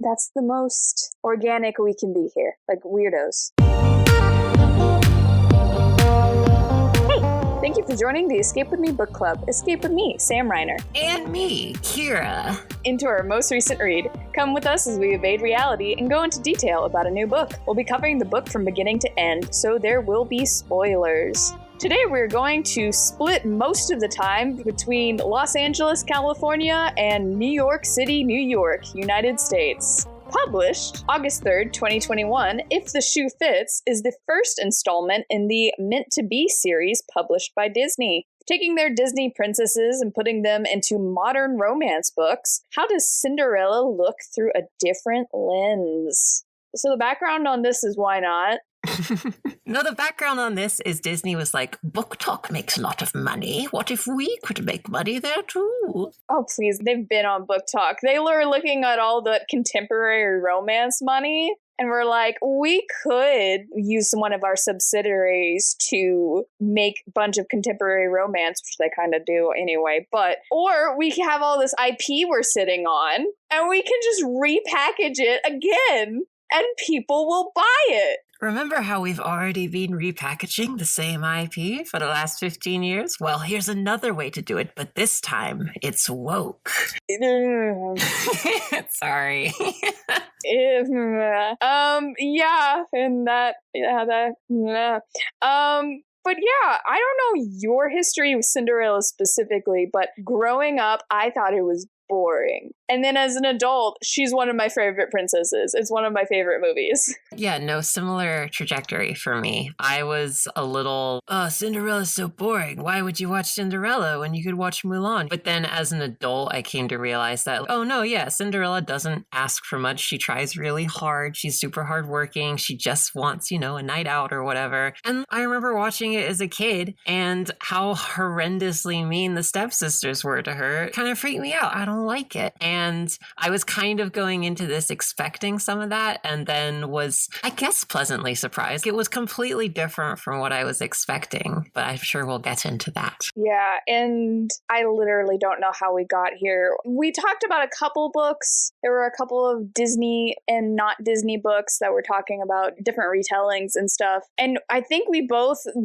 That's the most organic we can be here, like weirdos. Thank you for joining the Escape With Me Book Club. Escape with me, Sam Reiner. And me, Kira. Into our most recent read. Come with us as we evade reality and go into detail about a new book. We'll be covering the book from beginning to end, so there will be spoilers. Today we're going to split most of the time between Los Angeles, California, and New York City, New York, United States. Published August 3rd, 2021, If the Shoe Fits is the first installment in the Meant to Be series published by Disney. Taking their Disney princesses and putting them into modern romance books, how does Cinderella look through a different lens? So the background on this is why not? No, the background on this is Disney was like, BookTok makes a lot of money. What if we could make money there too? Oh, please. They've been on BookTok. They were looking at all the contemporary romance money and we're like, we could use one of our subsidiaries to make a bunch of contemporary romance, which they kind of do anyway. Or we can have all this IP we're sitting on and we can just repackage it again and people will buy it. Remember how we've already been repackaging the same IP for the last 15 years? Well, here's another way to do it, but this time it's woke. Sorry. But yeah, I don't know your history with Cinderella specifically, but growing up, I thought it was boring. And then as an adult, she's one of my favorite princesses. It's one of my favorite movies. Yeah, no, similar trajectory for me. I was a little, Cinderella's so boring. Why would you watch Cinderella when you could watch Mulan? But then as an adult, I came to realize that, oh no, yeah, Cinderella doesn't ask for much. She tries really hard. She's super hardworking. She just wants, a night out or whatever. And I remember watching it as a kid and how horrendously mean the stepsisters were to her. It kind of freaked me out. I don't like it. And I was kind of going into this expecting some of that and then was, I guess, pleasantly surprised. It was completely different from what I was expecting, but I'm sure we'll get into that. Yeah, and I literally don't know how we got here. We talked about a couple books. There were a couple of Disney and not Disney books that were talking about different retellings and stuff. And I think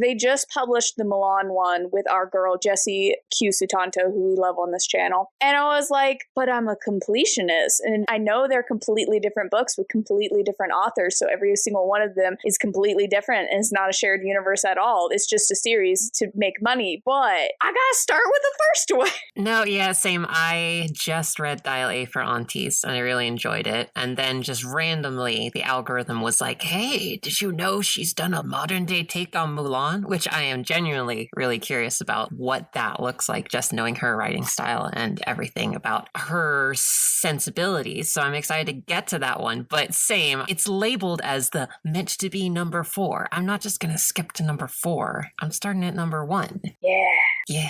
they just published the Milan one with our girl, Jessie Q. Sutanto, who we love on this channel. And I was like, but I'm a completionist. And I know they're completely different books with completely different authors. So every single one of them is completely different. And it's not a shared universe at all. It's just a series to make money. But I gotta start with the first one. No, yeah, same. I just read Dial A for Aunties and I really enjoyed it. And then just randomly, the algorithm was like, hey, did you know she's done a modern day take on Mulan? Which I am genuinely really curious about what that looks like, just knowing her writing style and everything about her sensibilities. So I'm excited to get to that one. But same, it's labeled as the meant to be number 4. I'm not just going to skip to number 4. I'm starting at number 1. Yeah.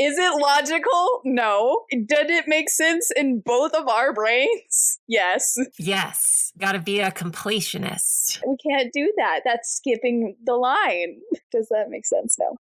Is it logical? No. Did it make sense in both of our brains? Yes. Yes. Gotta be a completionist. We can't do that. That's skipping the line. Does that make sense? No.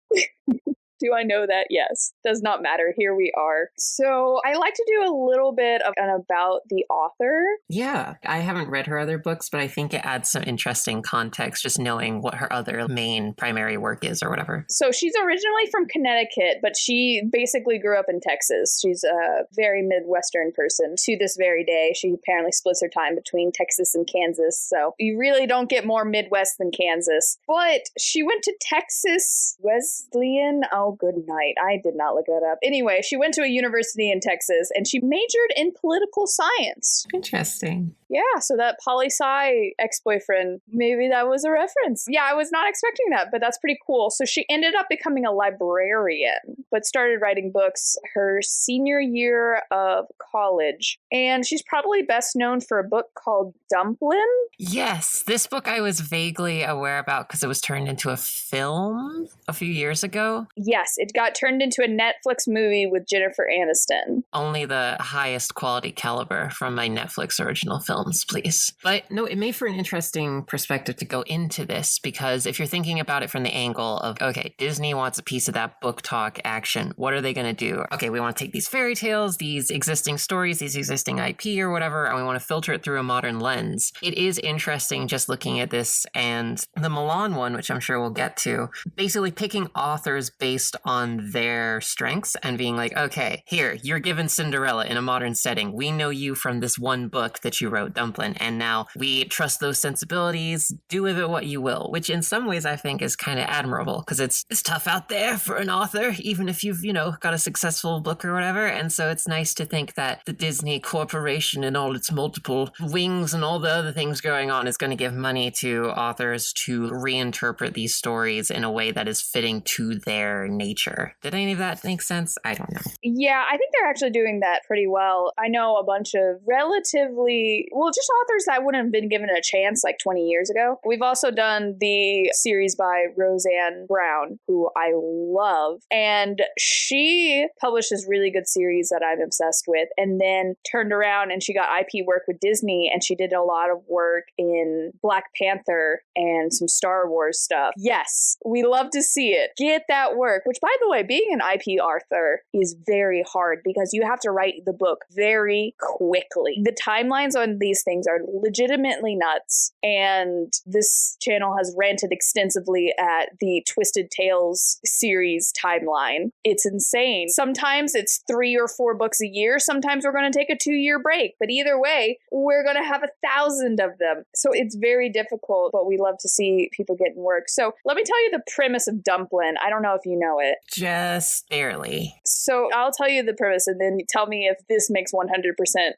Do I know that? Yes. Does not matter. Here we are. So I like to do a little bit of an about the author. Yeah. I haven't read her other books, but I think it adds some interesting context just knowing what her other main primary work is or whatever. So she's originally from Connecticut, but she basically grew up in Texas. She's a very Midwestern person to this very day. She apparently splits her time between Texas and Kansas. So you really don't get more Midwest than Kansas. But she went to Texas Wesleyan. Oh, good night. I did not look that up. Anyway, she went to a university in Texas and she majored in political science. Interesting. Yeah, so that poli-sci ex-boyfriend, maybe that was a reference. Yeah, I was not expecting that, but that's pretty cool. So she ended up becoming a librarian, but started writing books her senior year of college. And she's probably best known for a book called Dumplin'. Yes, this book I was vaguely aware about because it was turned into a film a few years ago. Yes, it got turned into a Netflix movie with Jennifer Aniston. Only the highest quality caliber from my Netflix original film films, please. But no, it made for an interesting perspective to go into this, because if you're thinking about it from the angle of, okay, Disney wants a piece of that BookTok action. What are they going to do? Okay, we want to take these fairy tales, these existing stories, these existing IP or whatever, and we want to filter it through a modern lens. It is interesting just looking at this, and the Milan one, which I'm sure we'll get to, basically picking authors based on their strengths and being like, okay, here, you're given Cinderella in a modern setting. We know you from this one book that you wrote, Dumplin', and now we trust those sensibilities. Do with it what you will, which in some ways I think is kind of admirable, because it's tough out there for an author, even if you've, got a successful book or whatever. And so it's nice to think that the Disney Corporation and all its multiple wings and all the other things going on is going to give money to authors to reinterpret these stories in a way that is fitting to their nature. Did any of that make sense? I don't know. Yeah, I think they're actually doing that pretty well. I know a bunch of relatively, just authors that wouldn't have been given a chance like 20 years ago. We've also done the series by Roseanne Brown, who I love. And she published this really good series that I'm obsessed with, and then turned around and she got IP work with Disney, and she did a lot of work in Black Panther and some Star Wars stuff. Yes, we love to see it. Get that work, which, by the way, being an IP author is very hard because you have to write the book very quickly. The timelines on these things are legitimately nuts, and this channel has ranted extensively at the Twisted Tales series timeline. It's insane. Sometimes it's 3 or 4 books a year. Sometimes we're going to take a 2-year break. But either way, we're going to have 1,000 of them. So it's very difficult, but we love to see people getting work. So let me tell you the premise of Dumplin'. I don't know if you know it. Just barely. So I'll tell you the premise, and then tell me if this makes 100%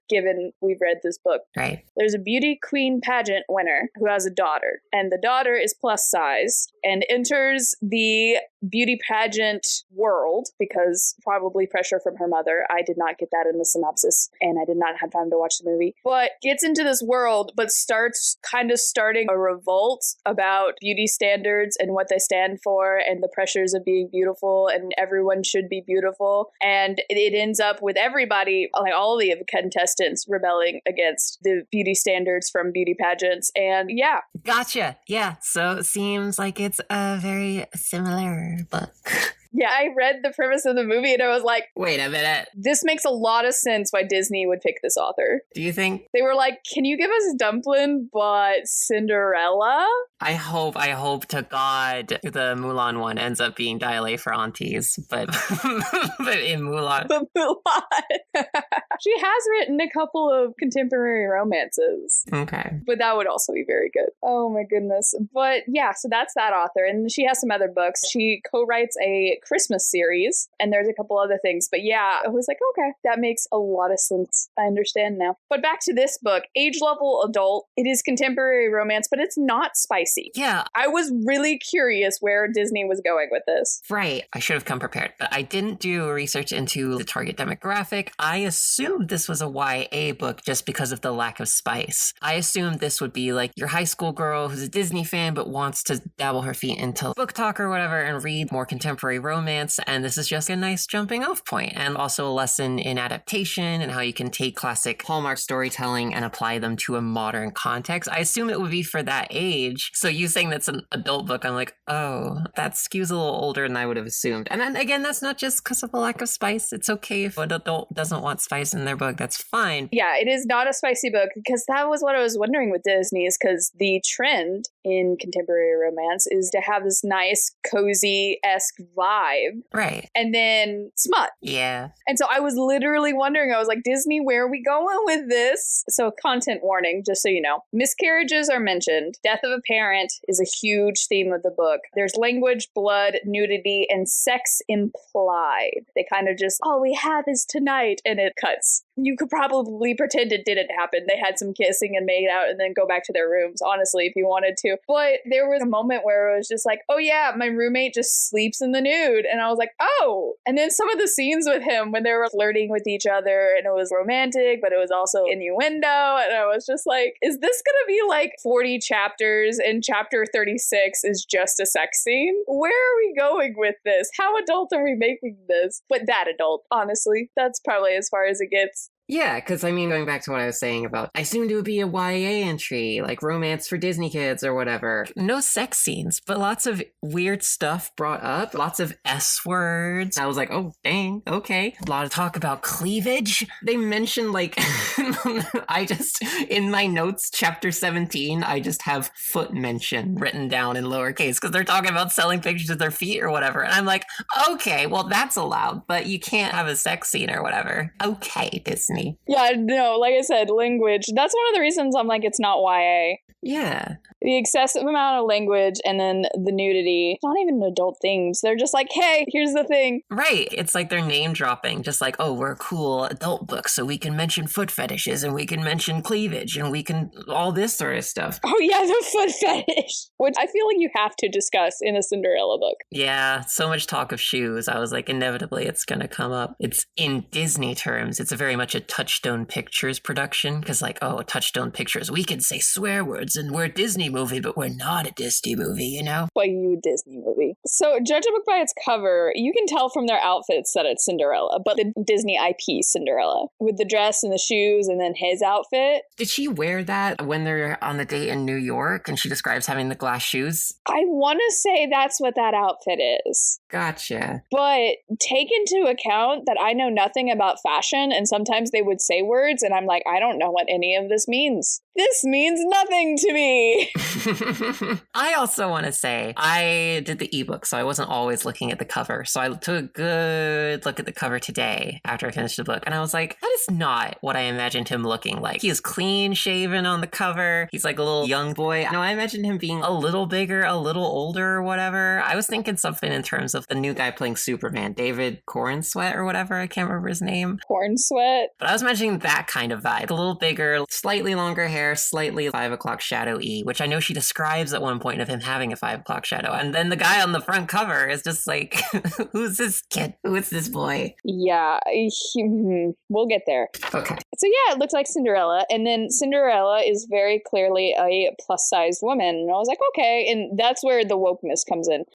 given we've read this book. Right. There's a beauty queen pageant winner who has a daughter, and the daughter is plus size and enters the beauty pageant world because probably pressure from her mother. I did not get that in the synopsis, and I did not have time to watch the movie. But gets into this world, but starting a revolt about beauty standards and what they stand for and the pressures of being beautiful, and everyone should be beautiful. And it ends up with everybody, like all of the contestants, rebelling against the beauty standards from beauty pageants. And yeah. Gotcha. Yeah. So it seems like it's a very similar book. Yeah, I read the premise of the movie and I was like, wait a minute. This makes a lot of sense why Disney would pick this author. Do you think? They were like, can you give us Dumplin' but Cinderella? I hope to God the Mulan one ends up being Dialé for aunties, but but in Mulan. But Mulan. She has written a couple of contemporary romances. Okay. But that would also be very good. Oh my goodness. But yeah, so that's that author. And she has some other books. She co-writes a Christmas series, and there's a couple other things. But yeah, I was like, okay, that makes a lot of sense. I understand now. But back to this book, age level adult. It is contemporary romance, but it's not spicy. Yeah. I was really curious where Disney was going with this. Right. I should have come prepared, but I didn't do research into the target demographic. I assumed this was a YA book just because of the lack of spice. I assumed this would be like your high school girl who's a Disney fan but wants to dabble her feet into BookTok or whatever and read more contemporary romance, and this is just a nice jumping off point, and also a lesson in adaptation and how you can take classic Hallmark storytelling and apply them to a modern context. I assume it would be for that age. So you saying that's an adult book, I'm like, oh, that skews a little older than I would have assumed. And then again, that's not just because of a lack of spice. It's okay if an adult doesn't want spice in their book. That's fine. Yeah, it is not a spicy book, because that was what I was wondering with Disney, is because the trend in contemporary romance is to have this nice, cozy-esque vibe. Right. And then smut. Yeah. And so I was literally wondering, I was like, Disney, where are we going with this? So content warning, just so you know. Miscarriages are mentioned. Death of a parent is a huge theme of the book. There's language, blood, nudity, and sex implied. They kind of just, all we have is tonight, and it cuts. You could probably pretend it didn't happen. They had some kissing and made out and then go back to their rooms, honestly, if you wanted to. But there was a moment where it was just like, oh yeah, my roommate just sleeps in the nude. And I was like, oh. And then some of the scenes with him when they were flirting with each other, and it was romantic, but it was also innuendo. And I was just like, is this going to be like 40 chapters and chapter 36 is just a sex scene? Where are we going with this? How adult are we making this? But that adult, honestly, that's probably as far as it gets. Yeah, because I mean, going back to what I was saying about, I assumed it would be a YA entry, like romance for Disney kids or whatever. No sex scenes, but lots of weird stuff brought up, lots of S words. I was like, oh, dang, okay. A lot of talk about cleavage. They mentioned, like, in my notes, chapter 17, I just have foot mention written down in lowercase because they're talking about selling pictures of their feet or whatever. And I'm like, okay, well, that's allowed, but you can't have a sex scene or whatever. Okay, Disney. Yeah, no, like I said, language. That's one of the reasons I'm like, it's not YA. Yeah. The excessive amount of language and then the nudity. It's not even adult things. They're just like, hey, here's the thing. Right. It's like they're name dropping, just like, oh, we're a cool adult book, so we can mention foot fetishes and we can mention cleavage and we can all this sort of stuff. Oh, yeah, the foot fetish, which I feel like you have to discuss in a Cinderella book. Yeah, so much talk of shoes. I was like, inevitably it's going to come up. It's in Disney terms, it's very much a Touchstone Pictures production because, like, oh, Touchstone Pictures, we can say swear words and we're a Disney movie, but we're not a Disney movie, you know? But you Disney movie. So judge a book by its cover. You can tell from their outfits that it's Cinderella, but the Disney IP Cinderella with the dress and the shoes and then his outfit. Did she wear that when they're on the date in New York and she describes having the glass shoes? I want to say that's what that outfit is. Gotcha. But take into account that I know nothing about fashion and sometimes they would say words and I'm like, I don't know what any of this means. This means nothing to me. I also want to say I did the ebook, so I wasn't always looking at the cover. So I took a good look at the cover today after I finished the book. And I was like, that is not what I imagined him looking like. He is clean shaven on the cover. He's like a little young boy. No, I imagined him being a little bigger, a little older or whatever. I was thinking something in terms of the new guy playing Superman, David Cornsweet or whatever. I can't remember his name. Cornsweet. But I was imagining that kind of vibe. A little bigger, slightly longer hair, slightly 5 o'clock shadow-y, which I know she describes at one point of him having a 5 o'clock shadow. And then the guy on the front cover is just like, who's this kid? Who is this boy? Yeah, we'll get there. Okay. So yeah, it looks like Cinderella. And then Cinderella is very clearly a plus-sized woman. And I was like, okay. And that's where the wokeness comes in.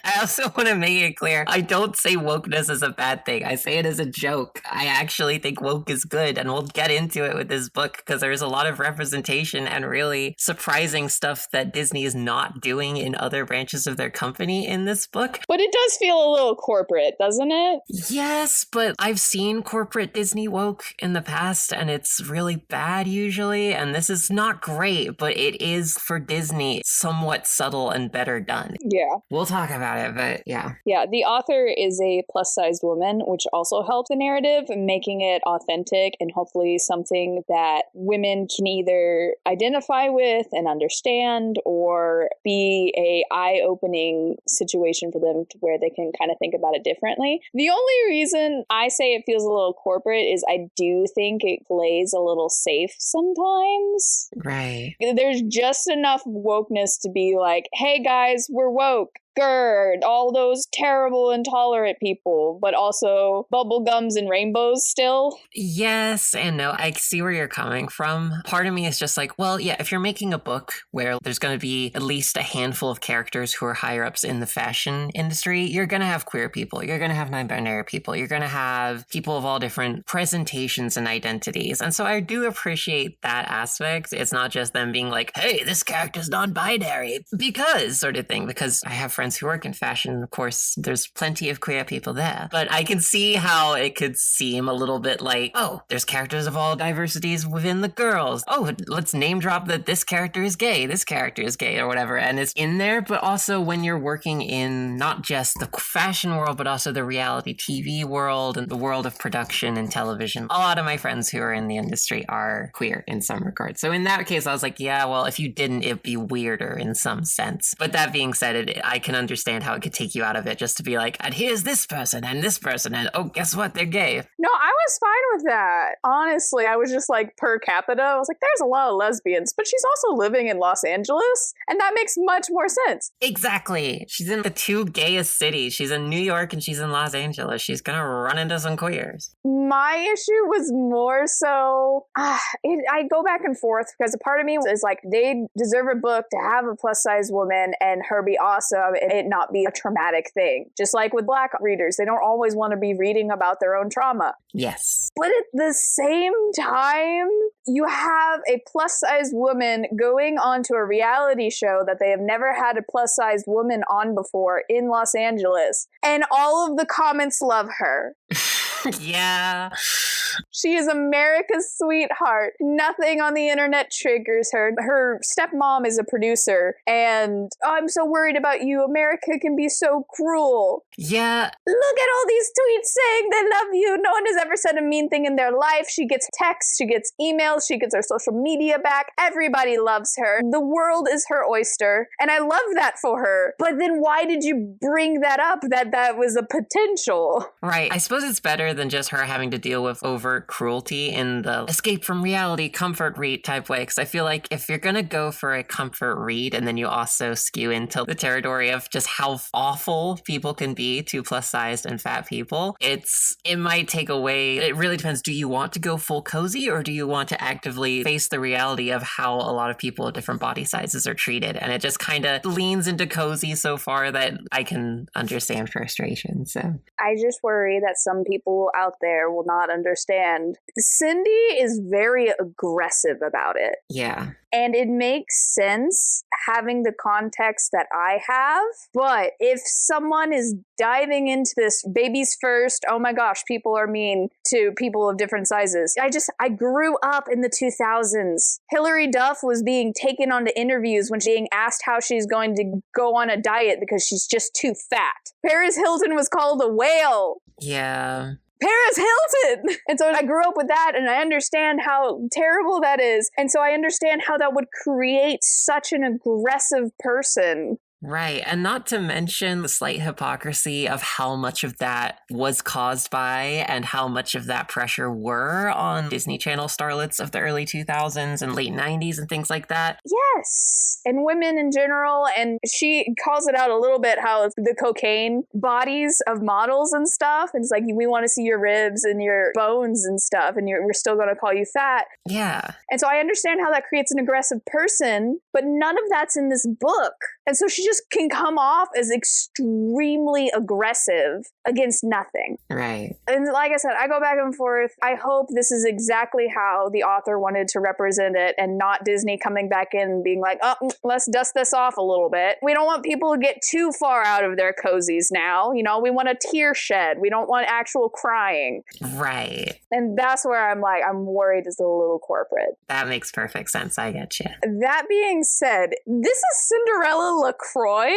I also want to make it clear, I don't say wokeness as a bad thing. I say it as a joke. I actually think woke is good, and we'll get into it with this book because there's a lot of representation and really surprising stuff that Disney is not doing in other branches of their company in this book. But it does feel a little corporate, doesn't it? Yes, but I've seen corporate Disney woke in the past, and it's really bad usually, and this is not great, but it is, for Disney, somewhat subtle and better done. Yeah. We'll talk about it, but yeah. Yeah, the author is a plus-sized woman, which also helps the narrative, making it authentic and hopefully something that women can either identify with and understand or be a eye-opening situation for them to where they can kind of think about it differently. The only reason I say it feels a little corporate is I do think it plays a little safe sometimes. Right. There's just enough wokeness to be like, hey guys, we're woke. GERD, all those terrible, intolerant people, but also bubble gums and rainbows still. Yes and no. I see where you're coming from. Part of me is just like, well, yeah, if you're making a book where there's going to be at least a handful of characters who are higher ups in the fashion industry, you're going to have queer people. You're going to have non-binary people. You're going to have people of all different presentations and identities. And so I do appreciate that aspect. It's not just them being like, hey, this character's non-binary because sort of thing, because I have friends who work in fashion. Of course, there's plenty of queer people there. But I can see how it could seem a little bit like, oh, there's characters of all diversities within the girls. Oh, let's name drop that this character is gay, this character is gay, or whatever. And it's in there. But also when you're working in not just the fashion world, but also the reality TV world and the world of production and television, a lot of my friends who are in the industry are queer in some regard. So in that case, I was like, yeah, well, if you didn't, it'd be weirder in some sense. But that being said, I can understand how it could take you out of it just to be like, and here's this person, and oh, guess what? They're gay. No, I was fine with that. Honestly, I was just like, per capita, I was like, there's a lot of lesbians, but she's also living in Los Angeles, and that makes much more sense. Exactly. She's in the two gayest cities. She's in New York and she's in Los Angeles. She's gonna run into some queers. My issue was more so, I go back and forth because a part of me is like, they deserve a book to have a plus-size woman and her be awesome, and it not be a traumatic thing. Just like with Black readers, they don't always want to be reading about their own trauma. Yes. But at the same time, you have a plus-sized woman going onto a reality show that they have never had a plus-sized woman on before in Los Angeles, and all of the comments love her. Yeah. She is America's sweetheart. Nothing on the internet triggers her. Her stepmom is a producer, and I'm so worried about you. America can be so cruel. Yeah. Look at all these tweets saying they love you. No one has ever said a mean thing in their life. She gets texts, she gets emails, she gets her social media back. Everybody loves her. The world is her oyster, and I love that for her. But then why did you bring that up, that was a potential? Right. I suppose it's better than just her having to deal with overt cruelty in the escape from reality, comfort read type way. Because I feel like if you're going to go for a comfort read and then you also skew into the territory of just how awful people can be to plus-sized and fat people, it might take away. It really depends. Do you want to go full cozy, or do you want to actively face the reality of how a lot of people of different body sizes are treated? And it just kind of leans into cozy so far that I can understand frustration. So I just worry that some people out there will not understand. Cindy is very aggressive about it. Yeah. And it makes sense having the context that I have. But if someone is diving into this babies first, oh my gosh, people are mean to people of different sizes. I grew up in the 2000s. Hillary Duff was being taken onto interviews when being asked how she's going to go on a diet because she's just too fat. Paris Hilton was called a whale. Yeah. Paris Hilton! And so I grew up with that, and I understand how terrible that is. And so I understand how that would create such an aggressive person. Right. And not to mention the slight hypocrisy of how much of that was caused by and how much of that pressure were on Disney Channel starlets of the early 2000s and late 90s and things like that. Yes. And women in general. And she calls it out a little bit how it's the cocaine bodies of models and stuff. And it's like, we want to see your ribs and your bones and stuff. And we're still going to call you fat. Yeah. And so I understand how that creates an aggressive person, but none of that's in this book. And so she just can come off as extremely aggressive against nothing. Right. And like I said, I go back and forth. I hope this is exactly how the author wanted to represent it and not Disney coming back in and being like, oh, let's dust this off a little bit. We don't want people to get too far out of their cozies now. You know, we want a tear shed. We don't want actual crying. Right. And that's where I'm like, I'm worried it's a little corporate. That makes perfect sense. I get you. That being said, this is Cinderella LaCroix.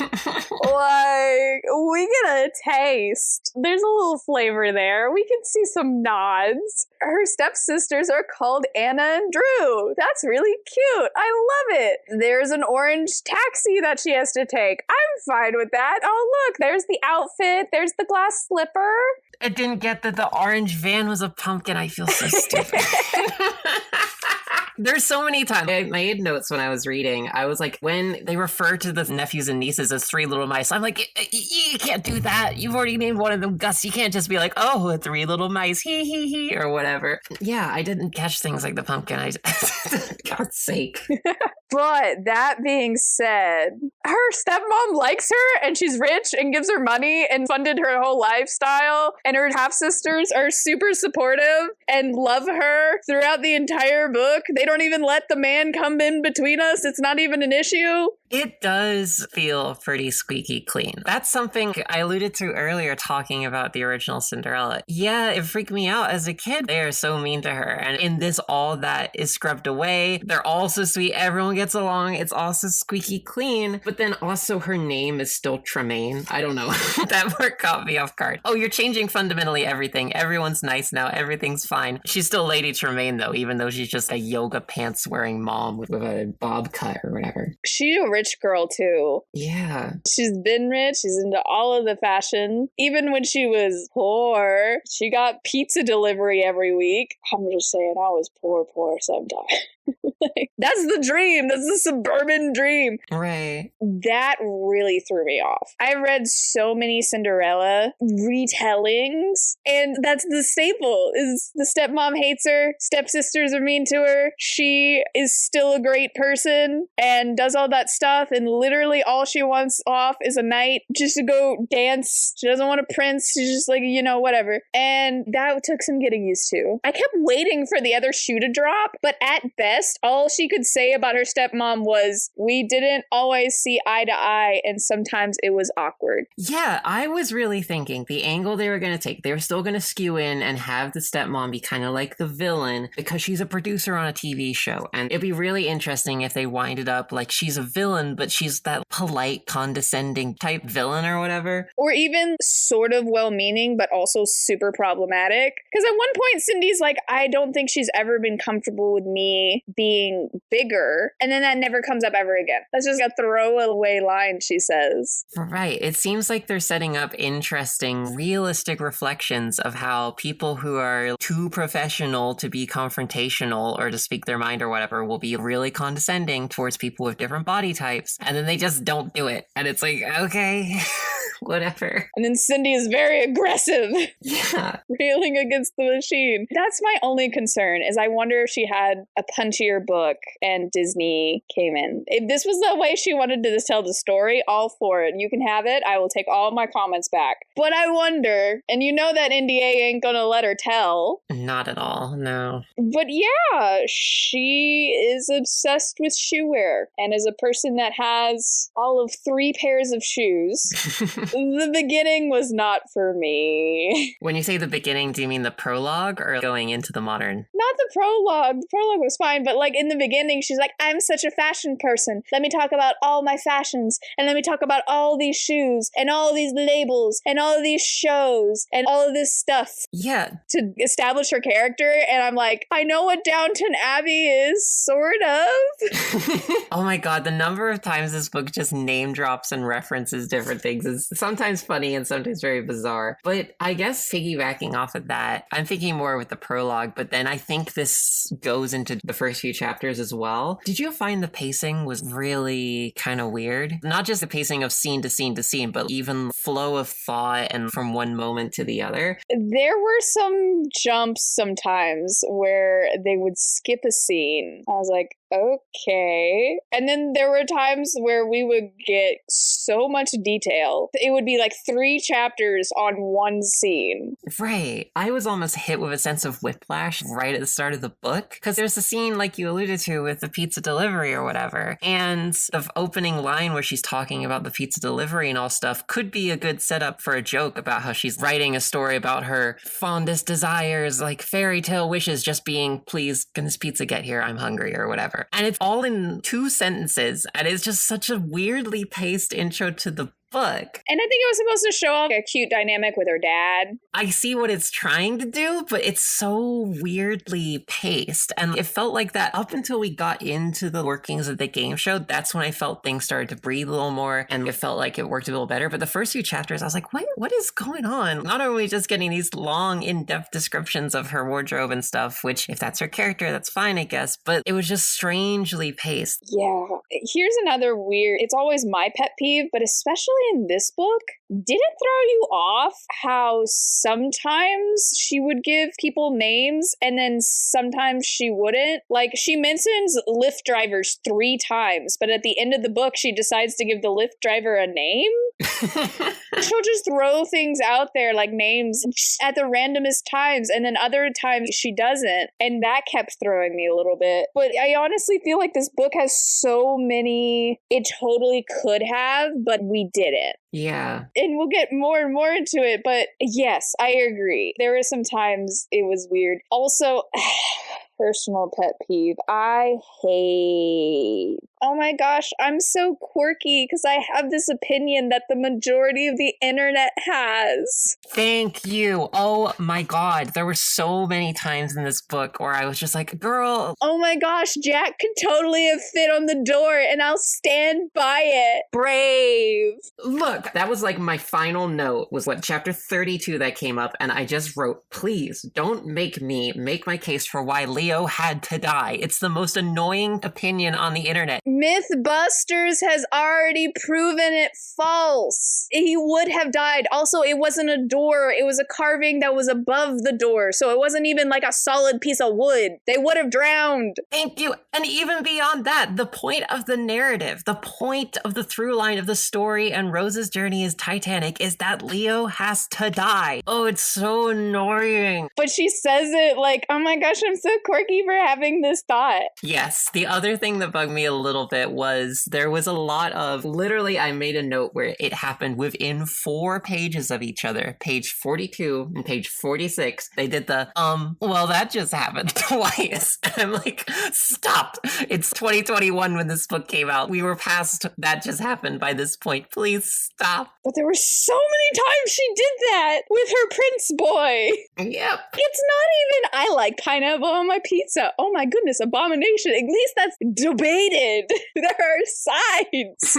Like, we get a taste. There's a little flavor there. We can see some nods. Her stepsisters are called Anna and Drew. That's really cute. I love it. There's an orange taxi that she has to take. I'm fine with that. Oh, look, there's the outfit. There's the glass slipper. I didn't get that the orange van was a pumpkin. I feel so stupid. There's so many times I made notes when I was reading. I was like, when they refer to the nephews and nieces as three little mice, I'm like, you can't do that. You've already named one of them Gus. You can't just be like, oh, three little mice, he, or whatever. Yeah, I didn't catch things like the pumpkin. God's sake. But that being said, her stepmom likes her and she's rich and gives her money and funded her whole lifestyle. And her half-sisters are super supportive and love her throughout the entire book. They don't even let the man come in between us. It's not even an issue. It does feel pretty squeaky clean. That's something I alluded to earlier talking about the original Cinderella. Yeah, it freaked me out as a kid. They are so mean to her. And in this, all that is scrubbed away. They're all so sweet. Everyone gets along. It's also squeaky clean. But then also her name is still Tremaine. I don't know. That part caught me off guard. Oh, you're changing fundamentally everything. Everyone's nice now. Everything's fine. She's still Lady Tremaine though, even though she's just a yoga pants wearing mom with a bob cut or whatever. She's a rich girl too. Yeah. She's been rich. She's into all of the fashion. Even when she was poor, she got pizza delivery every week. I'm just saying I was poor sometimes. That's the dream. That's the suburban dream. Right. That really threw me off. I read so many Cinderella retellings, and that's the staple, is the stepmom hates her, stepsisters are mean to her, she is still a great person and does all that stuff, and literally all she wants off is a night just to go dance. She doesn't want a prince. She's just like, whatever. And that took some getting used to. I kept waiting for the other shoe to drop, but at best, all she could say about her stepmom was, we didn't always see eye to eye, and sometimes it was awkward. Yeah, I was really thinking the angle they were going to take, they were still going to skew in and have the stepmom be kind of like the villain because she's a producer on a TV show. And it'd be really interesting if they winded up like she's a villain, but she's that polite, condescending type villain or whatever. Or even sort of well-meaning, but also super problematic. Because at one point, Cindy's like, I don't think she's ever been comfortable with me being bigger. And then that never comes up ever again. That's just a throwaway line, she says. Right. It seems like they're setting up interesting, realistic reflections of how people who are too professional to be confrontational or to speak their mind or whatever will be really condescending towards people with different body types. And then they just don't do it. And it's like, okay, whatever. And then Cindy is very aggressive. Yeah. Railing against the machine. That's my only concern, is I wonder if she had a punchier book and Disney came in. If this was the way she wanted to tell the story, all for it. You can have it. I will take all my comments back. But I wonder, and you know that NDA ain't gonna let her tell. Not at all, no. But yeah, she is obsessed with shoe wear. And as a person that has all of 3 pairs of shoes, the beginning was not for me. When you say the beginning, do you mean the prologue or going into the modern? Not the prologue. The prologue was fine, but like in the beginning, she's like, I'm such a fashion person. Let me talk about all my fashions, and let me talk about all these shoes, and all these labels, and all of these shows, and all of this stuff. Yeah. To establish her character, and I'm like, I know what Downton Abbey is, sort of. Oh my god, the number of times this book just name drops and references different things is sometimes funny and sometimes very bizarre. But I guess piggybacking off of that, I'm thinking more with the prologue, but then I think this goes into the first few chapters as well. Did you find the pacing was really kind of weird? Not just the pacing of scene to scene to scene, but even flow of thought and from one moment to the other. There were some jumps sometimes where they would skip a scene. I was like, okay. And then there were times where we would get so much detail. It would be like 3 chapters on one scene. Right. I was almost hit with a sense of whiplash right at the start of the book, because there's a scene like you alluded to with the pizza delivery or whatever. And the opening line where she's talking about the pizza delivery and all stuff could be a good setup for a joke about how she's writing a story about her fondest desires, like fairy tale wishes, just being, please, can this pizza get here? I'm hungry or whatever. And it's all in 2 sentences. And it's just such a weirdly paced intro to the book. And I think it was supposed to show off a cute dynamic with her dad. I see what it's trying to do, but it's so weirdly paced. And it felt like that up until we got into the workings of the game show. That's when I felt things started to breathe a little more and it felt like it worked a little better. But the first few chapters, I was like, what is going on? Not are we just getting these long, in-depth descriptions of her wardrobe and stuff, which if that's her character, that's fine, I guess. But it was just strangely paced. Yeah. Here's another weird, it's always my pet peeve, but especially in this book, did it throw you off how sometimes she would give people names and then sometimes she wouldn't? Like, she mentions Lyft drivers 3 times, but at the end of the book, she decides to give the Lyft driver a name? She'll just throw things out there like names at the randomest times, and then other times she doesn't, and that kept throwing me a little bit. But I honestly feel like this book has so many it totally could have, but we didn't. Yeah. And we'll get more and more into it, but yes, I agree. There were some times it was weird. Also, personal pet peeve, I hate, oh my gosh, I'm so quirky because I have this opinion that the majority of the internet has. Thank you. Oh my god. There were so many times in this book where I was just like, girl. Oh my gosh, Jack could totally have fit on the door and I'll stand by it. Brave. Look, that was like my final note was what, chapter 32 that came up, and I just wrote, please don't make me make my case for why Leah Leo had to die. It's the most annoying opinion on the internet. Mythbusters has already proven it false. He would have died. Also, it wasn't a door. It was a carving that was above the door. So it wasn't even like a solid piece of wood. They would have drowned. Thank you. And even beyond that, the point of the narrative, the point of the through line of the story and Rose's journey is Titanic is that Leo has to die. Oh, it's so annoying. But she says it like, oh my gosh, I'm so quirky for having this thought. Yes. The other thing that bugged me a little bit was there was a lot of, literally, I made a note where it happened within 4 pages of each other. Page 42 and page 46. They did the, well, that just happened twice. And I'm like, stop. It's 2021 when this book came out. We were past that just happened by this point. Please stop. But there were so many times she did that with her prince boy. Yep. It's not even, I like pineapple on my pizza. Oh my goodness, abomination. At least that's debated. There are sides.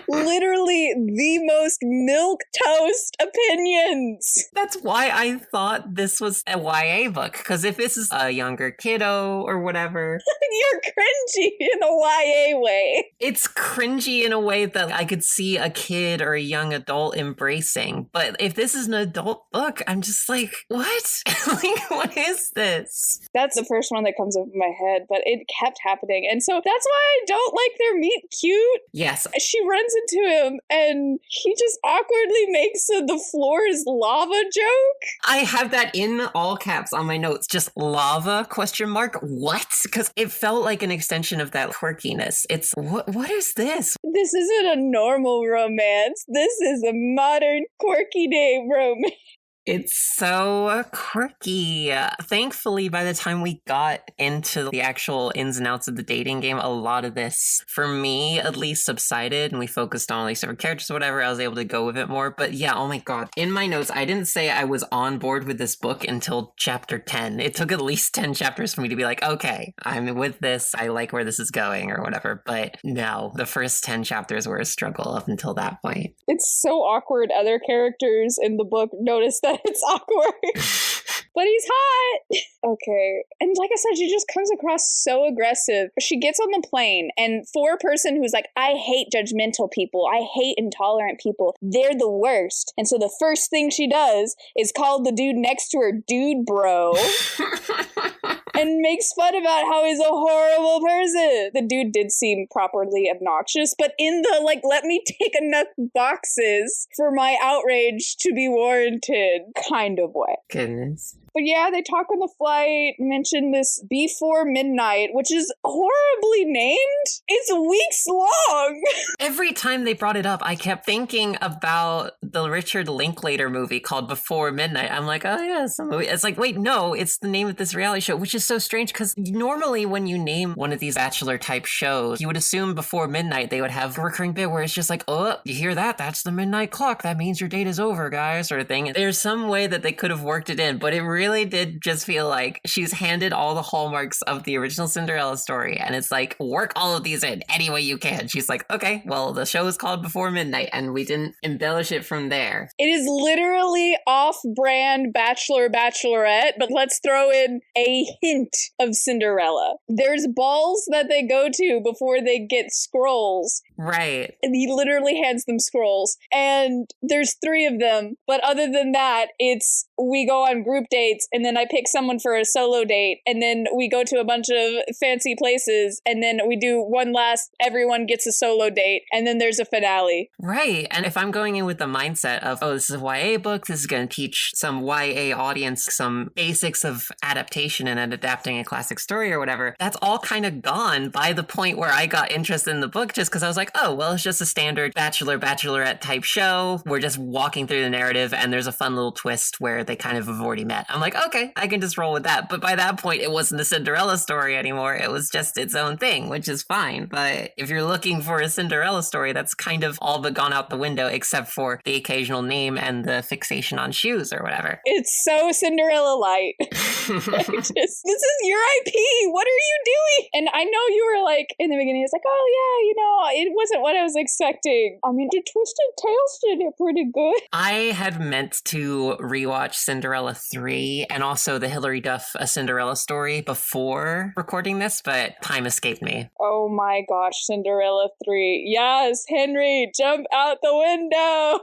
Literally the most milquetoast opinions. That's why I thought this was a YA book. Because if this is a younger kiddo or whatever. You're cringy in a YA way. It's cringy in a way that I could see a kid or a young adult embracing. But if this is an adult book, I'm just like, what? Like, what is this? That's the first one that comes up in my head, but it kept happening. And so that's why I don't like their meet cute. Yes. She runs into him and he just awkwardly makes the floor is lava joke. I have that in all caps on my notes. Just lava question mark. What? Because it felt like an extension of that quirkiness. It's what is this? This isn't a normal romance. This is a modern quirky day romance. It's so quirky. Thankfully, by the time we got into the actual ins and outs of the dating game, a lot of this, for me at least, subsided and we focused on like different characters or whatever. I was able to go with it more. But yeah, oh my god. In my notes, I didn't say I was on board with this book until chapter 10. It took at least 10 chapters for me to be like, okay, I'm with this. I like where this is going or whatever. But no, the first 10 chapters were a struggle up until that point. It's so awkward. Other characters in the book notice that it's awkward. But he's hot. Okay. And like I said, she just comes across so aggressive. She gets on the plane, and for a person who's like, I hate judgmental people, I hate intolerant people, they're the worst. And so the first thing she does is call the dude next to her dude bro. And makes fun about how he's a horrible person. The dude did seem properly obnoxious, but in the, like, let me take enough boxes for my outrage to be warranted kind of way. Goodness. But yeah, they talk on the flight, mention this Before Midnight, which is horribly named. It's weeks long. Every time they brought it up, I kept thinking about the Richard Linklater movie called Before Midnight. I'm like, oh yeah, it's a movie. It's like, wait, no, it's the name of this reality show, which is so strange because normally when you name one of these Bachelor type shows, you would assume Before Midnight they would have a recurring bit where it's just like, oh, you hear that? That's the midnight clock. That means your date is over, guys, sort of thing. There's some way that they could have worked it in, but it really did just feel like she's handed all the hallmarks of the original Cinderella story, and it's like, work all of these in any way you can. She's like, okay, well, the show is called Before Midnight, and we didn't embellish it from there. It is literally off-brand Bachelor, Bachelorette, but let's throw in a hint of Cinderella. There's balls that they go to before they get scrolls. Right. And he literally hands them scrolls. And there's 3 of them. But other than that, it's we go on group dates, and then I pick someone for a solo date, and then we go to a bunch of fancy places, and then we do one last, everyone gets a solo date, and then there's a finale. Right. And if I'm going in with the mindset of, oh, this is a YA book, this is going to teach some YA audience some basics of adaptation and adapting a classic story or whatever, that's all kind of gone by the point where I got interested in the book, just because I was like, oh, well, it's just a standard Bachelor, Bachelorette type show. We're just walking through the narrative, and there's a fun little twist where they kind of have already met. I'm like, okay, I can just roll with that. But by that point, it wasn't a Cinderella story anymore. It was just its own thing, which is fine. But if you're looking for a Cinderella story, that's kind of all but gone out the window, except for the occasional name and the fixation on shoes or whatever. It's so Cinderella light. This is your IP. What are you doing? And I know you were like, in the beginning, it's like, oh yeah, you know, it wasn't what I was expecting. I mean, Twisted Tales did it pretty good. I had meant to rewatch Cinderella 3 and also the Hilary Duff A Cinderella Story before recording this, but time escaped me. Oh my gosh, Cinderella 3. Yes, Henry, jump out the window.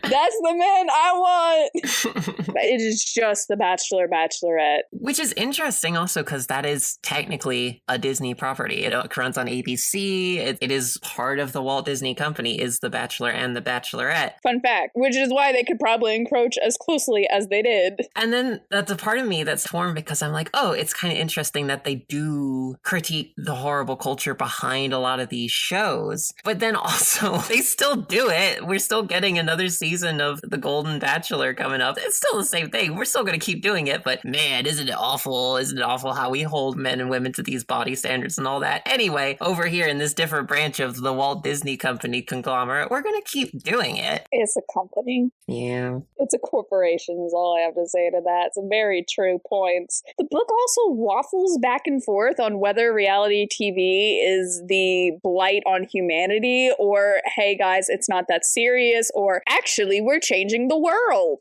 That's the man I want. It is just The Bachelor, Bachelorette. Which is interesting also because that is technically a Disney property. It runs on ABC. It is part of the Walt Disney Company, is The Bachelor and The Bachelorette. Fun fact, which is why they could probably encroach as closely as they did. And then that's a part of me that's torn because I'm like, oh, it's kind of interesting that they do critique the horrible culture behind a lot of these shows. But then also, they still do it. We're still getting another season of The Golden Bachelor coming up. It's still the same thing. We're still going to keep doing it. But man, isn't it awful? Isn't it awful how we hold men and women to these body standards and all that? Anyway, over here in this different branch of the Walt Disney Company conglomerate, we're going to keep doing it. It's a company. Yeah. It's a corporation is all I have to say to that. It's a very true point. The book also waffles back and forth on whether reality TV is the blight on humanity or, hey guys, it's not that serious, or actually we're changing the world.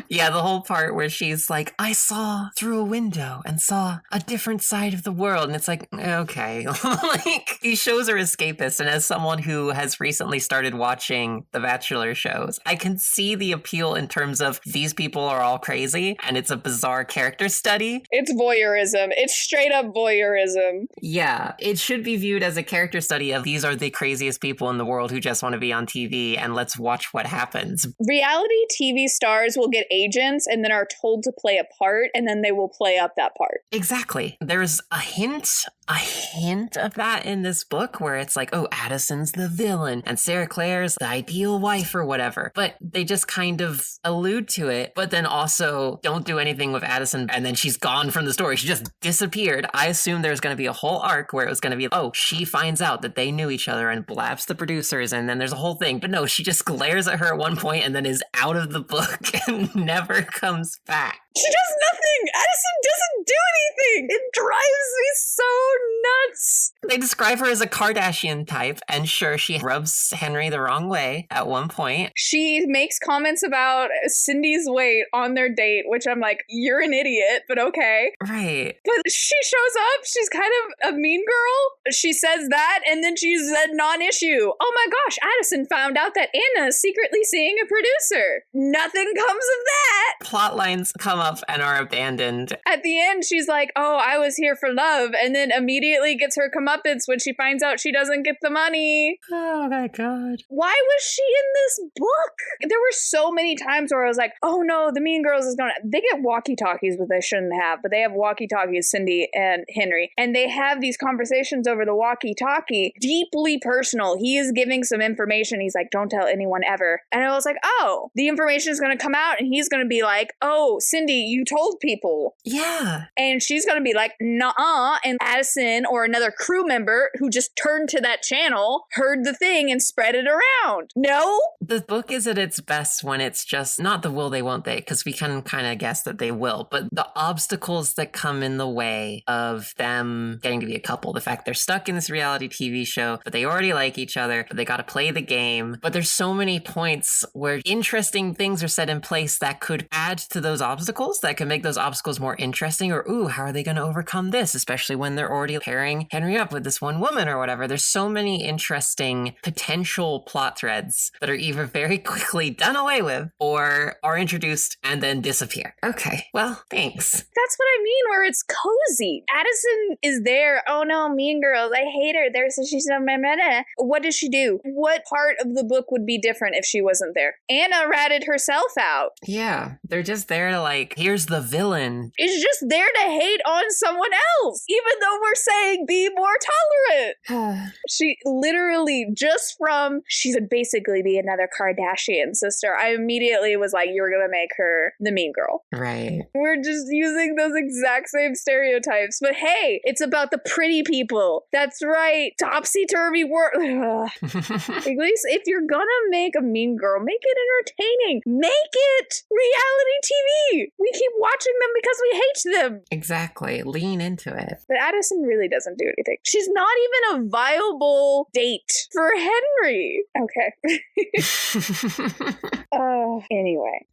Yeah, the whole part where she's like, I saw through a window and saw a different side of the world. And it's like, okay. Like, these shows are escapist. And as someone who has recently started watching the Bachelor shows, I can see the appeal in terms of these people are all crazy and it's a bizarre character study. It's voyeurism. It's straight up voyeurism. Yeah, it should be viewed as a character study of these are the craziest people in the world who just want to be on TV and let's watch what happens. Reality TV stars will get agents and then are told to play a part, and then they will play up that part. Exactly. There's a hint of that in this book where it's like, oh, Addison's the villain and Sarah Claire's the ideal wife or whatever. But they just kind of allude to it, but then also don't do anything with Addison. And then she's gone from the story. She just disappeared. I assumed there's going to be a whole arc where it was going to be, oh, she finds out that they knew each other and blabs the producers. And then there's a whole thing. But no, she just glares at her at one point and then is out of the book and never comes back. She does nothing! Addison doesn't do anything! It drives me so nuts! They describe her as a Kardashian type, and sure, she rubs Henry the wrong way at one point. She makes comments about Cindy's weight on their date, which I'm like, you're an idiot, but okay. Right. But she shows up, she's kind of a mean girl. She says that, and then she's a non-issue. Oh my gosh, Addison found out that Anna is secretly seeing a producer. Nothing comes of that! Plot lines come up and are abandoned. At the end, she's like, oh, I was here for love, and then immediately gets her comeuppance when she finds out she doesn't get the money. Oh my god. Why was she in this book? There were so many times where I was like, oh no, the Mean Girls is gonna... They get walkie-talkies, but they shouldn't have, but they have walkie-talkies, Cindy and Henry, and they have these conversations over the walkie-talkie, deeply personal. He is giving some information. He's like, don't tell anyone ever. And I was like, oh, the information is gonna come out, and he's gonna be like, oh, Cindy, you told people. Yeah. And she's gonna be like, nuh-uh, and Addison or another crew member who just turned to that channel heard the thing and spread it around. No? The book is at its best when it's just not the will they won't they, because we can kind of guess that they will, but the obstacles that come in the way of them getting to be a couple, the fact they're stuck in this reality TV show, but they already like each other, but they got to play the game. But there's so many points where interesting things are set in place that could add to those obstacles, that can make those obstacles more interesting, or ooh, how are they going to overcome this, especially when they're already pairing Henry up with this one woman or whatever. There's so many interesting potential plot threads that are either very quickly done away with or are introduced and then disappear. Okay, well, thanks. That's what I mean, where it's cozy. Addison is there. Oh no, Mean Girls, I hate her. There, so she's what does she do? What part of the book would be different if she wasn't there? Anna ratted herself out. Yeah, they're just there to like, here's the villain. Is just there to hate on someone else, even though we're saying be more tolerant. She literally, just from, she would basically be another Kardashian sister. I immediately was like, you're going to make her the mean girl. Right. We're just using those exact same stereotypes. But hey, it's about the pretty people. That's right. Topsy-turvy world. At least if you're gonna make a mean girl, make it entertaining. Make it reality TV. We keep watching them because we hate them. Exactly. Lean into it. But Addison really doesn't do anything. She's not even a viable date for Henry. Okay.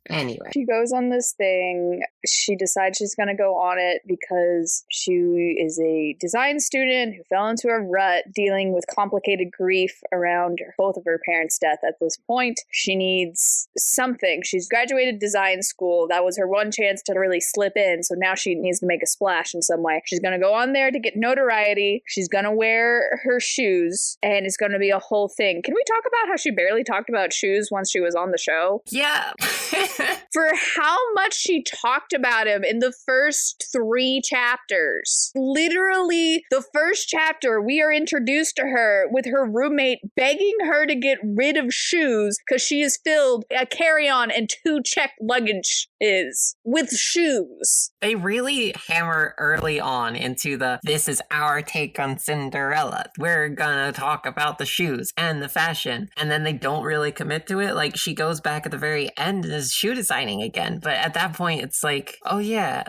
Anyway. She goes on this thing. She decides she's going to go on it because she is a design student who fell into a rut dealing with complicated grief around both of her parents' death at this point. She needs something. She's graduated design school. That was her one chance to really slip in. So now she needs to make a splash in some way. She's going to go on there to get notoriety. She's going to wear her shoes and it's going to be a whole thing. Can we talk about how she barely talked about shoes once she was on the show? Yeah. For how much she talked about him in the first 3 chapters. Literally, the first chapter, we are introduced to her with her roommate begging her to get rid of shoes because she has filled a carry-on and 2 checked luggage is with shoes. They really hammer early on into this is our take on Cinderella. We're gonna talk about the shoes and the fashion. And then they don't really commit to it. Like, she goes back at the very end and is shoe designing again. But at that point, it's like, oh yeah,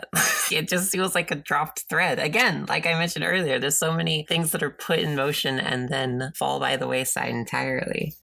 it just feels like a dropped thread. Again, like I mentioned earlier, there's so many things that are put in motion and then fall by the wayside entirely.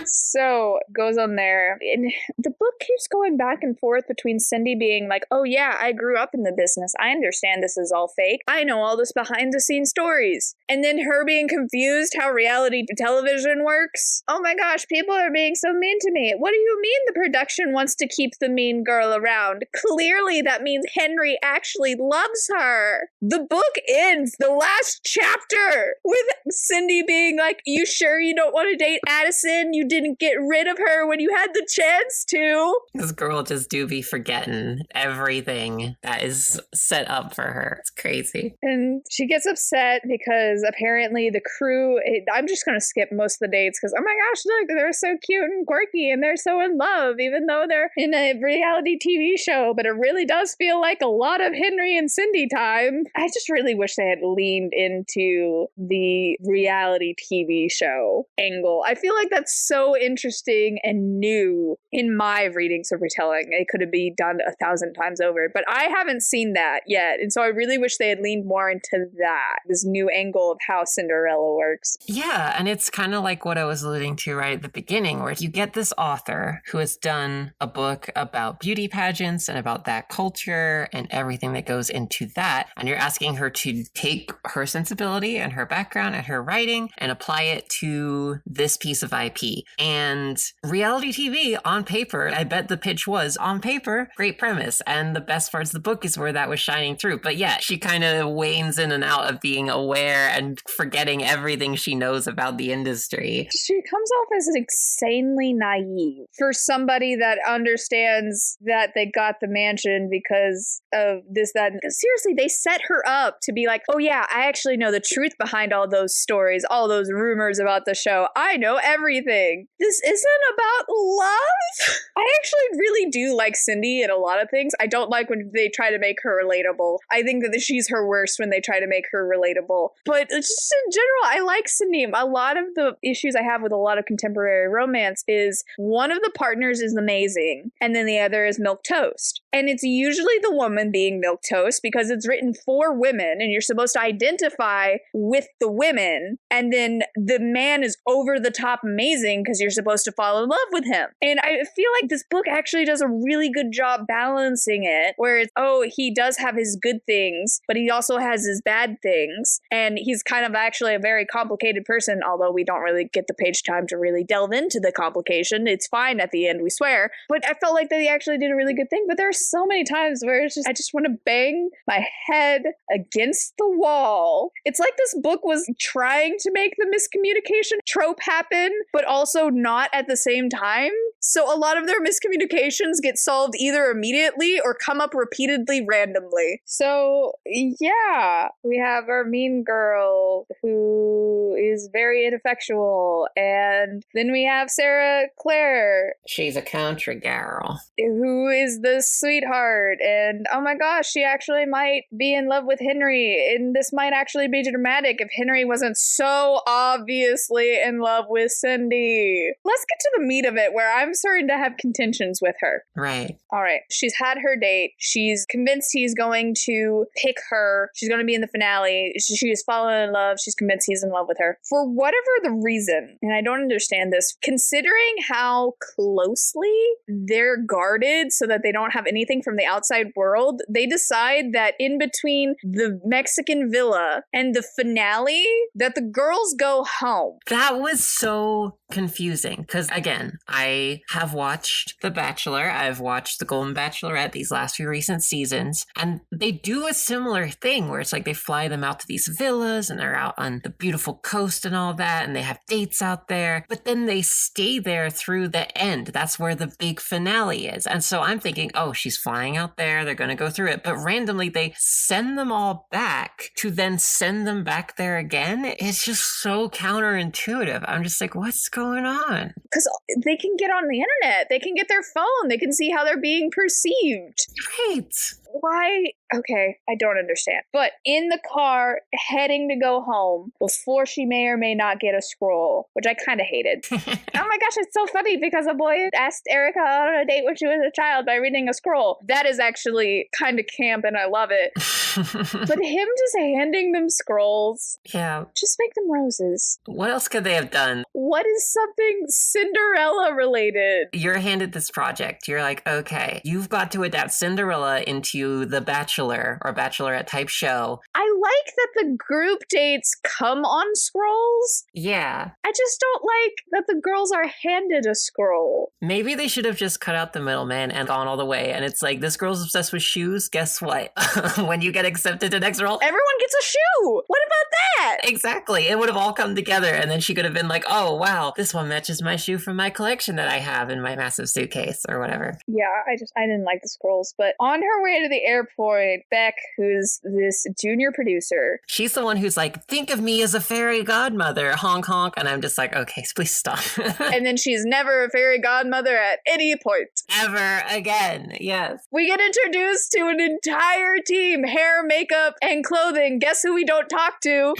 So, goes on there. And the book keeps going back and forth between Cindy being like, oh yeah, I grew up in the business. I understand this is all fake. I know all this behind the scenes stories. And then her being confused how reality television works. Oh my gosh, people are being so mean to me. What do you mean the production wants to keep the mean girl around? Clearly that means Henry actually loves her. The book ends, the last chapter, with Cindy being like, you sure you don't want to date Addison? You didn't get rid of her when you had the chance to. This girl just do be forgetting everything that is set up for her. It's crazy. And she gets upset because apparently the crew, I'm just going to skip most of the dates because, oh my gosh, look, they're so cute and quirky and they're so in love, even though they're in a reality TV show. But it really does feel like a lot of Henry and Cindy time. I just really wish they had leaned into the reality TV show angle. I feel like that's so interesting and new in my readings of Retelling. It could have been done 1,000 times over, but I haven't seen that yet. And so I really wish they had leaned more into that, this new angle of how Cinderella works. Yeah, and it's kind of like what I was alluding to right at the beginning, where you get this author who has done a book about beauty pageants and about that culture and everything that goes into that, and you're asking her to take her sensibility and her background and her writing and apply it to this piece of IP. And reality TV on paper, I bet the pitch was on paper, great premise, and the best parts of the book is where that was shining through. But yeah, she kind of wanes in and out of being aware and forgetting everything she knows about the industry. She comes off as insanely naive for somebody that understands that they got the mansion because of this, that. Seriously, they set her up to be like, oh yeah, I actually know the truth behind all those stories, all those rumors about the show. I know everything. This isn't about love. I actually really do like Cindy in a lot of things. I don't like when they try to make her relatable. I think that she's her worst when they try to make her relatable. But just in general, I like Cindy. A lot of the issues I have with a lot of contemporary romance is one of the partners is amazing and then the other is milquetoast. And it's usually the woman being milquetoast because it's written for women and you're supposed to identify with the women. And then the man is over the top amazing because you're supposed to fall in love with him. And I feel like this book actually does a really good job balancing it, where it's, oh, he does have his good things, but he also has his bad things. And he's kind of actually a very complicated person, although we don't really get the page time to really delve into the complication. It's fine at the end, we swear. But I felt like they actually did a really good thing. But there are just so many times where it's just, I just want to bang my head against the wall. It's like this book was trying to make the miscommunication trope happen, but also not at the same time. So a lot of their miscommunications get solved either immediately or come up repeatedly randomly. So yeah, we have our mean girl who is very ineffectual, and then we have Sarah Claire. She's a country girl. Who is the sweetheart, and oh my gosh, she actually might be in love with Henry, and this might actually be dramatic if Henry wasn't so obviously in love with Cindy. Let's get to the meat of it, where I'm starting to have contentions with her. Right. All right, she's had her date. She's convinced he's going to pick her. She's going to be in the finale. She has fallen in love. She's convinced he's in love with her. For whatever the reason, and I don't understand this, considering how closely they're guarded so that they don't have anything from the outside world, they decide that in between the Mexican villa and the finale, that the girls go home. That was so confusing because, again, I have watched The Bachelor. I've watched The Golden Bachelorette these last few recent seasons, and they do a similar thing where it's like they fly them out to these villas and they're out on the beautiful coast and all that, and they have dates out there, but then they stay there through the end. That's where the big finale is. And so I'm thinking, oh, she's flying out there, they're going to go through it, but randomly they send them all back to then send them back there again. It's just so counterintuitive. I'm just like, what's going on? Because they can get on the internet, they can get their phone, they can see how they're being perceived. Right. Why? Okay, I don't understand. But in the car, heading to go home, before she may or may not get a scroll, which I kind of hated. Oh my gosh, it's so funny because a boy asked Erica on a date when she was a child by reading a scroll. That is actually kind of camp and I love it. But him just handing them scrolls. Yeah. Just make them roses. What else could they have done? What is something Cinderella related? You're handed this project. You're like, okay, you've got to adapt Cinderella into the Bachelor or Bachelorette type show. I like that the group dates come on scrolls. Yeah. I just don't like that the girls are handed a scroll. Maybe they should have just cut out the middleman and gone all the way. And it's like, this girl's obsessed with shoes. Guess what? When you get accepted to next role, everyone gets a shoe. What about that? Exactly. It would have all come together. And then she could have been like, oh, wow, this one matches my shoe from my collection that I have in my massive suitcase or whatever. Yeah, I didn't like the scrolls. But on her way to the airport, Beck, who's this junior producer, she's the one who's like, think of me as a fairy godmother, honk honk. And I'm just like, okay, please stop. And then she's never a fairy godmother at any point. Ever again. Yes. We get introduced to an entire team, hair, makeup, and clothing. Guess who we don't talk to?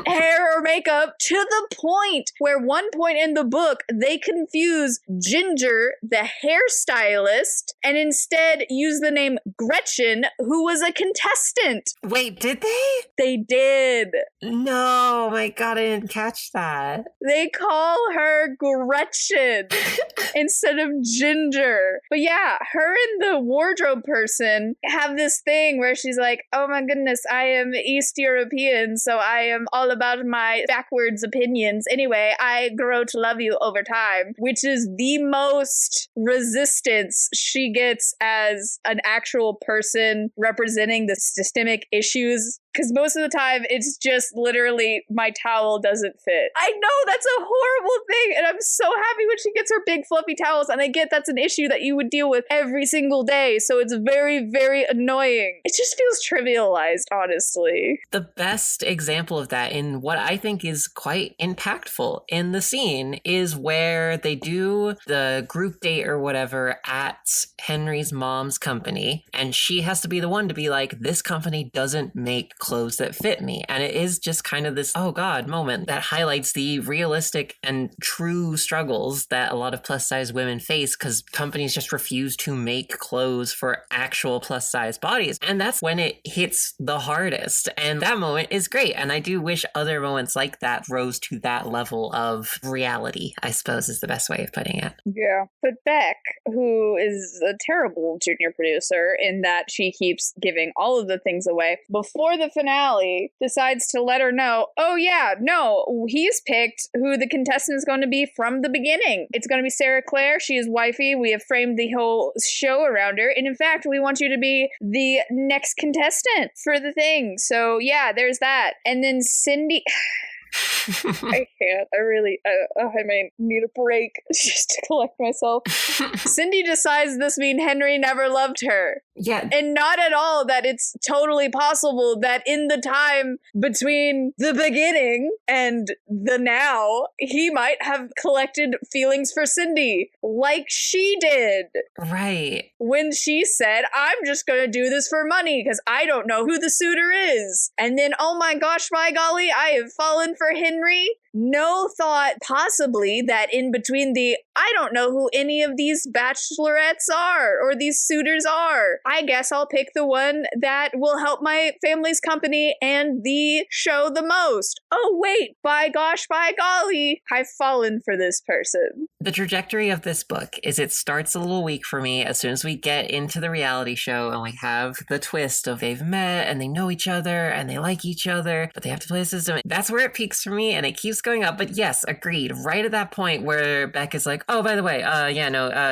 Hair or makeup, to the point where one point in the book, they confuse Ginger, the hairstylist, and instead use the name Gretchen, who was a contestant. Wait, did they? They did. No, my God, I didn't catch that. They call her Gretchen instead of Ginger. But yeah, her and the wardrobe person have this thing where she's like, oh my goodness, I am East European, so I am all about my backwards opinions. Anyway, I grow to love you over time, which is the most resistance she gets as an actual person representing the systemic issues. Because most of the time, it's just literally, my towel doesn't fit. I know that's a horrible thing, and I'm so happy when she gets her big fluffy towels, and I get that's an issue that you would deal with every single day, so it's very, very annoying. It just feels trivialized, honestly. The best example of that, in what I think is quite impactful in the scene, is where they do the group date or whatever at Henry's mom's company, and she has to be the one to be like, this company doesn't make clothes that fit me. And it is just kind of this, oh God, moment that highlights the realistic and true struggles that a lot of plus size women face because companies just refuse to make clothes for actual plus size bodies. And that's when it hits the hardest. And that moment is great. And And I do wish other moments like that rose to that level of reality, I suppose is the best way of putting it. Yeah. But Beck, who is a terrible junior producer in that she keeps giving all of the things away, before the finale decides to let her know, oh yeah, no, he's picked who the contestant is going to be from the beginning. It's going to be Sarah Claire. She is wifey. We have framed the whole show around her. And in fact, we want you to be the next contestant for the thing. So yeah, there's that. And then Cindy... I can't. I might need a break just to collect myself. Cindy decides this means Henry never loved her. Yeah. And not at all that it's totally possible that in the time between the beginning and the now, he might have collected feelings for Cindy like she did. Right. When she said, I'm just going to do this for money because I don't know who the suitor is. And then, oh my gosh, my golly, I have fallen for Henry. No thought possibly that in between I don't know who any of these bachelorettes are or these suitors are. I guess I'll pick the one that will help my family's company and the show the most. Oh wait, by gosh, by golly, I've fallen for this person. The trajectory of this book is it starts a little weak for me as soon as we get into the reality show and we have the twist of they've met and they know each other and they like each other, but they have to play a system. That's where it peaks for me and it keeps going up. But yes, agreed. Right at that point where Beck is like, oh, by the way,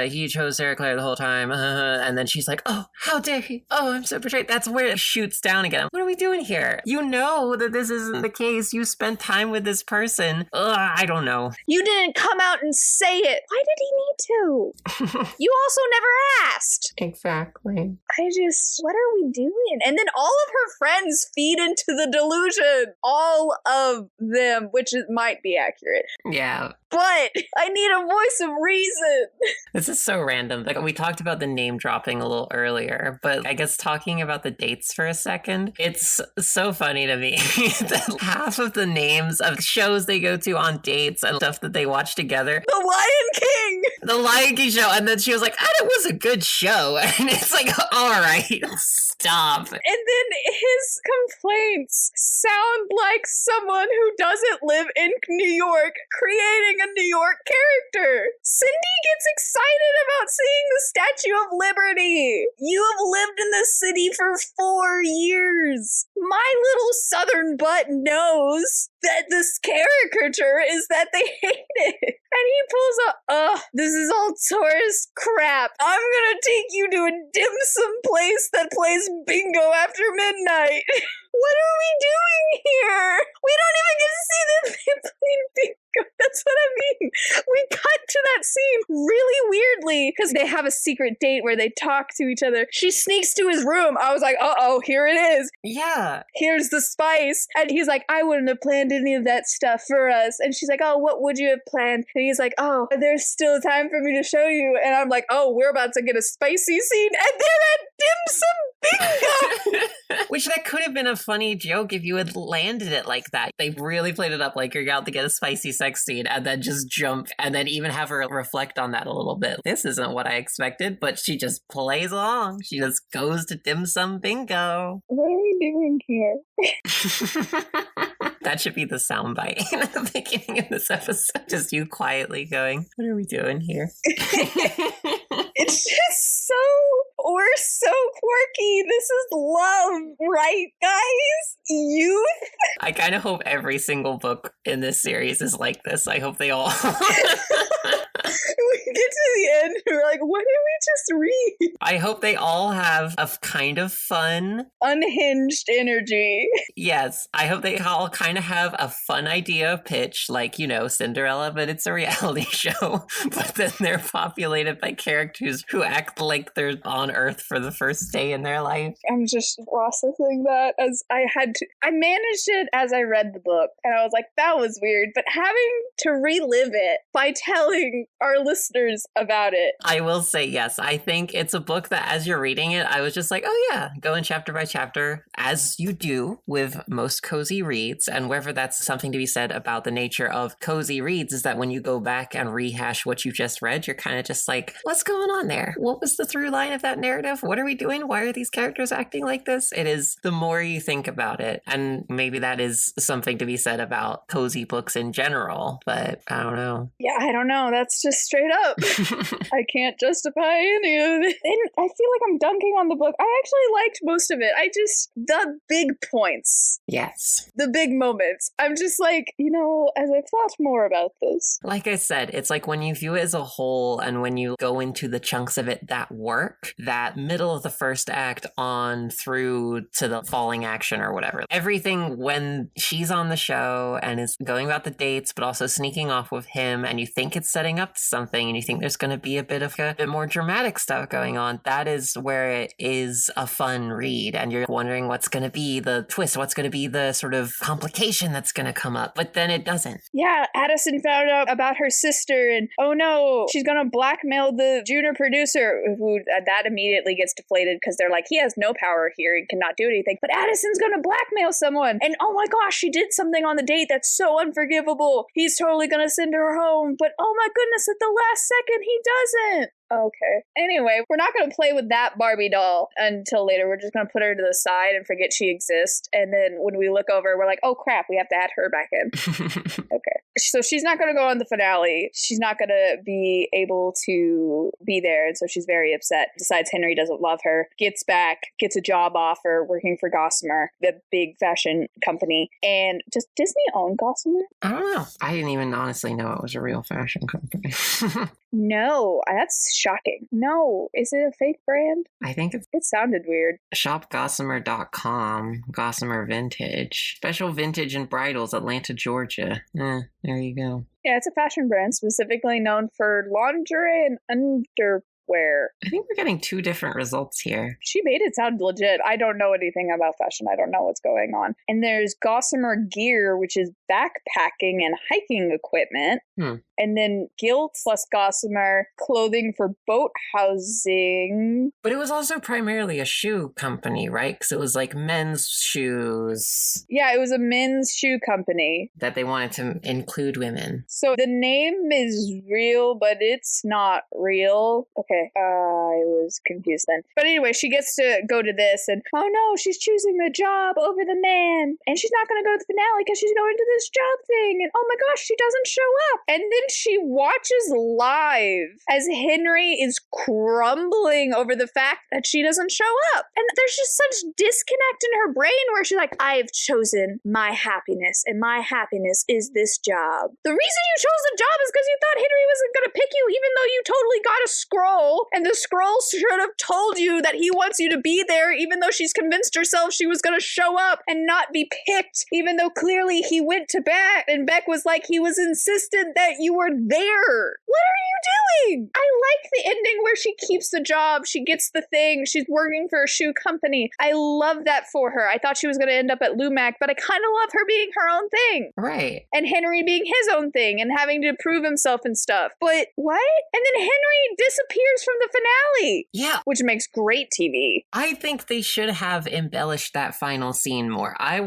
he chose Sarah Claire the whole time. And then she's like, oh, how dare he? Oh, I'm so betrayed. That's where it shoots down again. What are we doing here? You know that this isn't the case. You spent time with this person. I don't know. You didn't come out and say it. Why did he need to? You also never asked. Exactly. What are we doing? And then all of her friends feed into the delusion. All of them, which might be accurate. Yeah. But I need a voice of reason. This is so random. Like we talked about the name dropping a little earlier, but I guess talking about the dates for a second, it's so funny to me that half of the names of shows they go to on dates and stuff that they watch together. The Lion King! The Lion King show. And then she was like, it was a good show. And it's like, all right, stop. And then his complaints sound like someone who doesn't live in New York creating a New York character. Cindy gets excited about seeing the Statue of Liberty. You have lived in this city for 4 years. My little southern butt knows that this caricature is that they hate it. And he pulls up, this is all tourist crap. I'm gonna take you to a dim sum place that plays bingo after midnight. What are we doing here? We don't even get to see that they played bingo. That's what I mean. We cut to that scene really weirdly because they have a secret date where they talk to each other. She sneaks to his room. I was like, uh-oh, here it is. Yeah. Here's the spice. And he's like, I wouldn't have planned any of that stuff for us. And she's like, oh, what would you have planned? And he's like, oh, there's still time for me to show you. And I'm like, oh, we're about to get a spicy scene. And they're at dim sum bingo. Which that could have been a funny joke if you had landed it like that. They really played it up like you're out to get a spicy sex scene and then just jump and then even have her reflect on that a little bit. This isn't what I expected, but she just plays along. She just goes to dim sum bingo. What are we doing here? That should be the soundbite at the beginning of this episode. Just you quietly going, what are we doing here? It's just we're so quirky. This is love, right, guys? Youth? I kind of hope every single book in this series is like this. I hope they all... We get to the end, we're like, what did we just read? I hope they all have a kind of fun, unhinged energy. Yes, I hope they all kind of have a fun idea pitch, like, Cinderella, but it's a reality show. But then they're populated by characters who act like they're on Earth for the first day in their life. I'm just processing that as I managed it as I read the book, and I was like, that was weird. But having to relive it by telling our listeners about it. I will say yes. I think it's a book that as you're reading it, I was just like, oh yeah, going chapter by chapter, as you do with most cozy reads. And whether that's something to be said about the nature of cozy reads is that when you go back and rehash what you just read, you're kind of just like, what's going on there? What was the through line of that narrative? What are we doing? Why are these characters acting like this? It is the more you think about it. And maybe that is something to be said about cozy books in general, but I don't know. Yeah, I don't know. That's just straight up. I can't justify any of it. And I feel like I'm dunking on the book. I actually liked most of it. The big points. Yes. The big moments. I'm just like, as I've thought more about this. Like I said, it's like when you view it as a whole and when you go into the chunks of it that work, that middle of the first act on through to the falling action or whatever. Everything when she's on the show and is going about the dates, but also sneaking off with him, and you think it's setting up to something and you think there's going to be a bit more dramatic stuff going on, that is where it is a fun read. And you're wondering what's going to be the twist, what's going to be the sort of complication that's going to come up. But then it doesn't. Yeah, Addison found out about her sister and, oh no, she's going to blackmail the junior producer, who that immediately gets deflated because they're like, he has no power here, he cannot do anything. But Addison's going to blackmail someone. And oh my gosh, she did something on the date that's so unforgivable. He's totally going to send her home. But oh my goodness, at the last second, he doesn't. Okay. Anyway, we're not going to play with that Barbie doll until later. We're just going to put her to the side and forget she exists. And then when we look over, we're like, oh crap, we have to add her back in. Okay. So she's not going to go on the finale. She's not going to be able to be there. And so she's very upset. Decides Henry doesn't love her. Gets back, gets a job offer working for Gossamer, the big fashion company. And does Disney own Gossamer? I don't know. I didn't even honestly know it was a real fashion company. No, that's shocking. No, is it a fake brand? I think It sounded weird. shopgossamer.com, Gossamer Vintage. Special vintage and bridals, Atlanta, Georgia. There you go. Yeah, it's a fashion brand specifically known for lingerie and underwear. I think we're getting two different results here. She made it sound legit. I don't know anything about fashion. I don't know what's going on. And there's Gossamer Gear, which is backpacking and hiking equipment. And then Gilt+Gossamer, clothing for boat housing. But it was also primarily a shoe company, right? Because it was like men's shoes. Yeah, it was a men's shoe company. That they wanted to include women. So the name is real, but it's not real. Okay, I was confused then. But anyway, she gets to go to this and, oh no, she's choosing the job over the man. And she's not going to go to the finale because she's going to this job thing. And oh my gosh, she doesn't show up. And then she watches live as Henry is crumbling over the fact that she doesn't show up. And there's just such disconnect in her brain where she's like, I've chosen my happiness, and my happiness is this job. The reason you chose the job is because you thought Henry wasn't going to pick you, even though you totally got a scroll, and the scroll should have told you that he wants you to be there, even though she's convinced herself she was going to show up and not be picked, even though clearly he went to Beck, and Beck was like, he was insistent that you were there. What are you doing? I like the ending where she keeps the job, she gets the thing, she's working for a shoe company. I love that for her. I thought she was going to end up at Lumac, but I kind of love her being her own thing. Right. And Henry being his own thing and having to prove himself and stuff. But what? And then Henry disappears from the finale. Yeah. Which makes great TV. I think they should have embellished that final scene more. I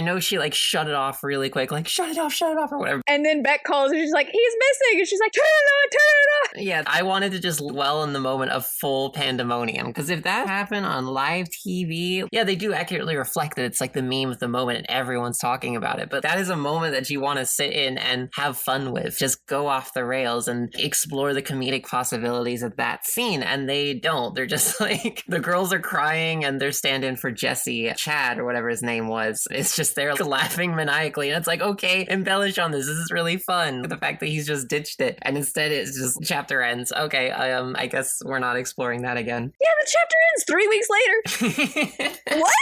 know she like shut it off really quick, like shut it off or whatever. And then Beck calls and she's like, he's missing. And she's like, turn it on. Yeah, I wanted to just dwell in the moment of full pandemonium. Because if that happened on live TV, yeah, they do accurately reflect that it's like the meme of the moment and everyone's talking about it. But that is a moment that you want to sit in and have fun with. Just go off the rails and explore the comedic possibilities of that scene. And they don't. They're just like, the girls are crying and they're stand-in for Jesse, Chad, or whatever his name was. It's just they're laughing maniacally. And it's like, okay, embellish on this. This is really fun. The fact that he's just ditched it. And instead it's just chapter ends. Okay, I guess we're not exploring that again. Yeah, the chapter ends 3 weeks later. What?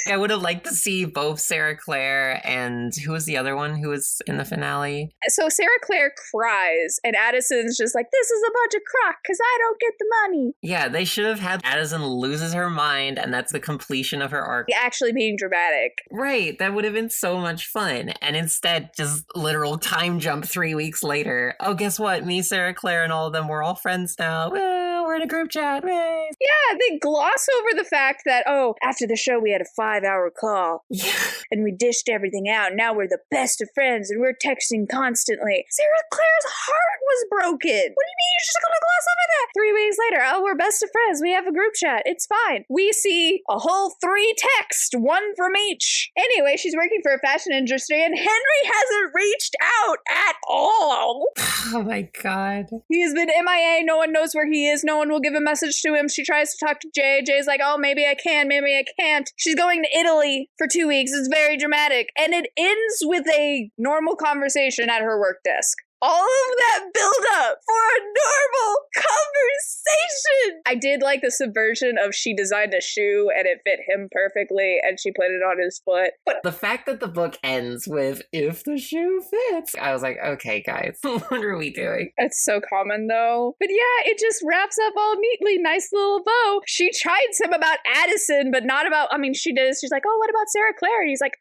I would have liked to see both Sarah Claire and who was the other one who was in the finale? So Sarah Claire cries and Addison's just like, this is a bunch of crock because I don't go get the money. Yeah, they should have had Addison loses her mind, and that's the completion of her arc. Actually being dramatic. Right, that would have been so much fun. And instead, just literal time jump 3 weeks later. Oh, guess what? Me, Sarah, Claire, and all of them, we're all friends now. Well, we're in a group chat. Yay. Yeah, they gloss over the fact that, oh, after the show we had a 5-hour call. Yeah. And we dished everything out. Now we're the best of friends and we're texting constantly. Sarah Claire's heart was broken. What do you mean you're just gonna gloss over that? 3 weeks later, oh, we're best of friends. We have a group chat. It's fine. We see a whole 3 texts, 1 from each. Anyway, she's working for a fashion industry and Henry hasn't reached out at all. Oh my God. He's been MIA. No one knows where he is. No one will give a message to him. She tries to talk to Jay. Jay's like, oh, maybe I can, maybe I can't. She's going to Italy for 2 weeks. It's very dramatic. And it ends with a normal conversation at her work desk. All of that build up for a normal conversation. I did like the subversion of she designed a shoe and it fit him perfectly and she put it on his foot. But the fact that the book ends with, if the shoe fits, I was like, okay, guys, what are we doing? It's so common though. But yeah, it just wraps up all neatly. Nice little bow. She chides him about Addison, but not about, she did. She's like, oh, what about Sarah Claire? And he's like,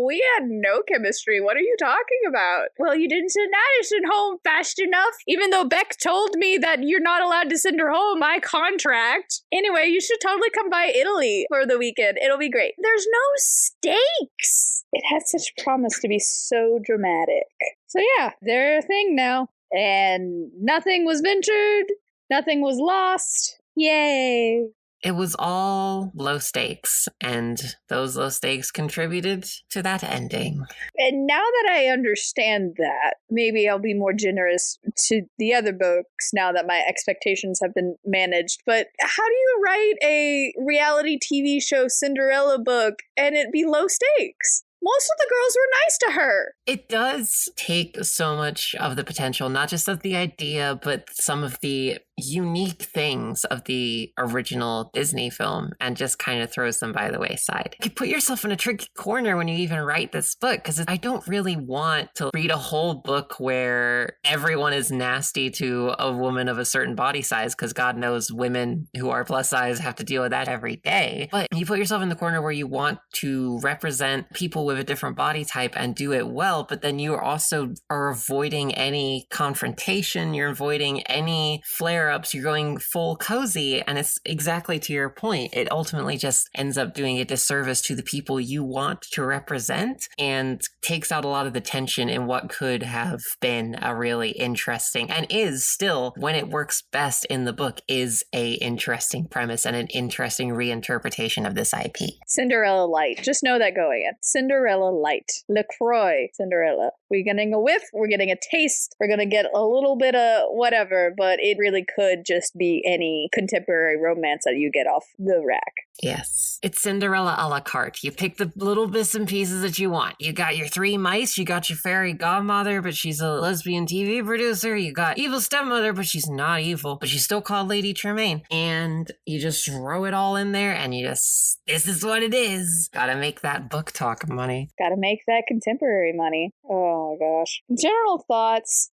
we had no chemistry. What are you talking about? Well, you didn't send Addison home fast enough, even though Beck told me that you're not allowed to send her home. My contract. Anyway, you should totally come by Italy for the weekend. It'll be great. There's no stakes. It had such promise to be so dramatic. So yeah, they're a thing now. And nothing was ventured. Nothing was lost. Yay. It was all low stakes, and those low stakes contributed to that ending. And now that I understand that, maybe I'll be more generous to the other books now that my expectations have been managed. But how do you write a reality TV show Cinderella book and it be low stakes? Most of the girls were nice to her. It does take so much of the potential, not just of the idea, but some of the unique things of the original Disney film, and just kind of throws them by the wayside. You put yourself in a tricky corner when you even write this book, because I don't really want to read a whole book where everyone is nasty to a woman of a certain body size, because God knows women who are plus size have to deal with that every day. But you put yourself in the corner where you want to represent people with a different body type and do it well, but then you also are avoiding any confrontation, you're avoiding any flare-ups, you're going full cozy, and it's exactly to your point. It ultimately just ends up doing a disservice to the people you want to represent and takes out a lot of the tension in what could have been a really interesting, and is still, when it works best in the book, is a interesting premise and an interesting reinterpretation of this IP. Cinderella Light. Just know that going in. Cinderella Light. LaCroix Cinderella. We're getting a whiff, we're getting a taste, we're going to get a little bit of whatever, but it really could just be any contemporary romance that you get off the rack. Yes. It's Cinderella a la carte. You pick the little bits and pieces that you want. You got your 3 mice, you got your fairy godmother, but she's a lesbian TV producer. You got evil stepmother, but she's not evil, but she's still called Lady Tremaine. And you just throw it all in there and you just, this is what it is. Gotta make that BookTok money. Gotta make that contemporary money. Oh my gosh. General thoughts.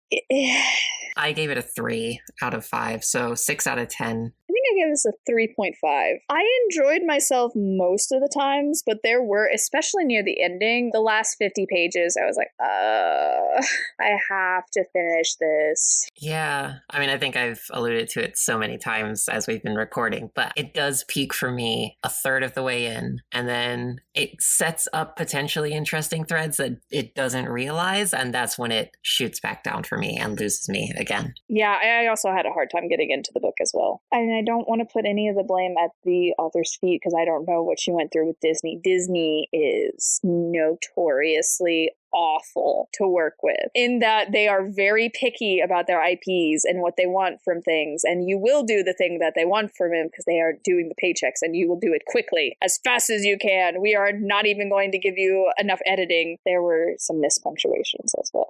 I gave it a 3 out of 5, so 6 out of 10. I think I gave this a 3.5. I enjoyed myself most of the times, but there were, especially near the ending, the last 50 pages, I was like, I have to finish this. Yeah. I mean, I think I've alluded to it so many times as we've been recording, but it does peak for me a third of the way in, and then it sets up potentially interesting threads that it doesn't realize, and that's when it shoots back down for me and loses me again. Yeah, I also had a hard time getting into the book as well. And I don't want to put any of the blame at the author's feet because I don't know what she went through with Disney. Disney is notoriously awful to work with in that they are very picky about their IPs and what they want from things, and you will do the thing that they want from them because they are doing the paychecks, and you will do it quickly as fast as you can. We are not even going to give you enough editing. There were some mispunctuations as well.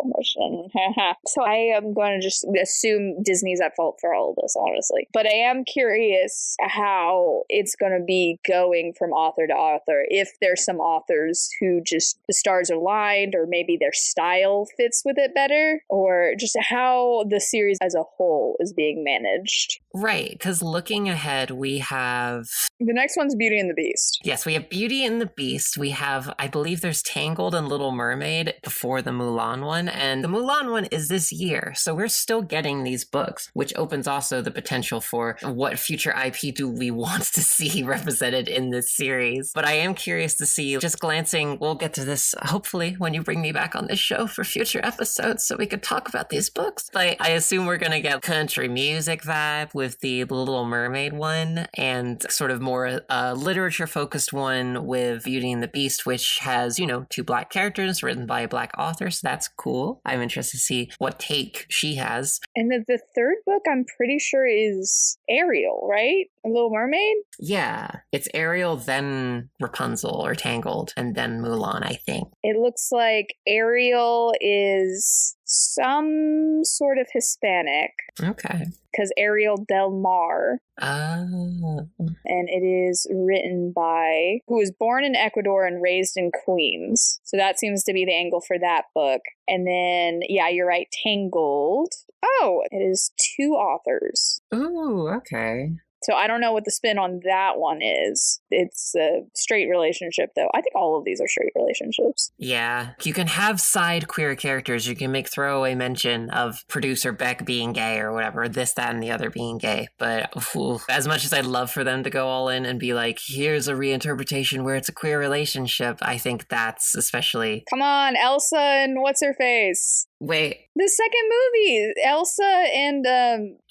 So I am going to just assume Disney's at fault for all of this, honestly, but I am curious how it's going to be going from author to author, if there's some authors who just the stars are aligned, or maybe their style fits with it better, or just how the series as a whole is being managed. Right, because looking ahead, we have... The next one's Beauty and the Beast. Yes, we have Beauty and the Beast. We have, I believe there's Tangled and Little Mermaid before the Mulan one, and the Mulan one is this year, so we're still getting these books, which opens also the potential for what future IP do we want to see represented in this series. But I am curious to see, just glancing, we'll get to this hopefully when you bring me back on this show for future episodes so we could talk about these books. But I assume we're going to get country music vibe with the Little Mermaid one, and sort of more literature focused one with Beauty and the Beast, which has, you know, 2 Black characters written by a Black author, so that's cool. I'm interested to see what take she has. And the third book, I'm pretty sure, is Ariel, right? A Little Mermaid? Yeah, it's Ariel, then Rapunzel or Tangled, and then Mulan, I think. It looks like Ariel is some sort of Hispanic. Okay. Because Ariel Del Mar. Oh. And it is written by, who was born in Ecuador and raised in Queens. So that seems to be the angle for that book. And then, yeah, you're right, Tangled. Oh, it is 2 authors. Ooh, okay. So I don't know what the spin on that one is. It's a straight relationship, though. I think all of these are straight relationships. Yeah. You can have side queer characters. You can make throwaway mention of producer Beck being gay or whatever, this, that, and the other being gay. But as much as I'd love for them to go all in and be like, here's a reinterpretation where it's a queer relationship, I think that's especially... Come on, Elsa and what's-her-face? Wait. The second movie, Elsa and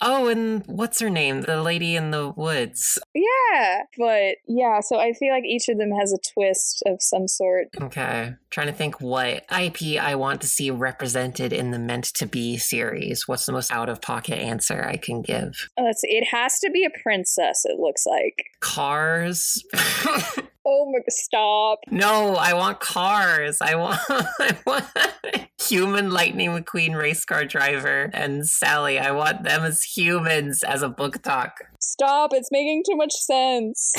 Oh, and what's her name? The lady in the woods. Yeah, but yeah, so I feel like each of them has a twist of some sort. Okay. Trying to think what IP I want to see represented in the Meant to Be series. What's the most out-of-pocket answer I can give? Let's see, it has to be a princess, it looks like. Cars? Oh my, stop. No, I want Cars. I want human Lightning McQueen race car driver and Sally. I want them as humans as a BookTok. Stop, it's making too much sense.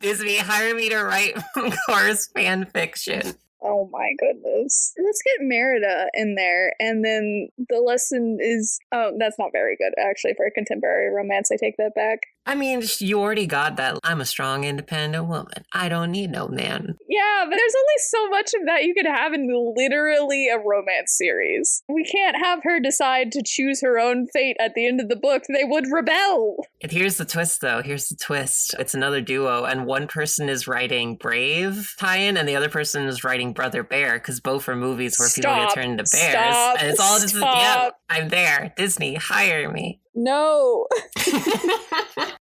Disney, hire me to write Cars fan fiction. Oh my goodness. Let's get Merida in there. And then the lesson is, oh, that's not very good, actually, for a contemporary romance. I take that back. I mean, you already got that. I'm a strong, independent woman. I don't need no man. Yeah, but there's only so much of that you could have in literally a romance series. We can't have her decide to choose her own fate at the end of the book. They would rebel. And here's the twist, though. Here's the twist. It's another duo, and one person is writing Brave tie-in, and the other person is writing Brother Bear, because both are movies where people get turned into bears. And it's all just, yeah, I'm there. Disney, hire me. No.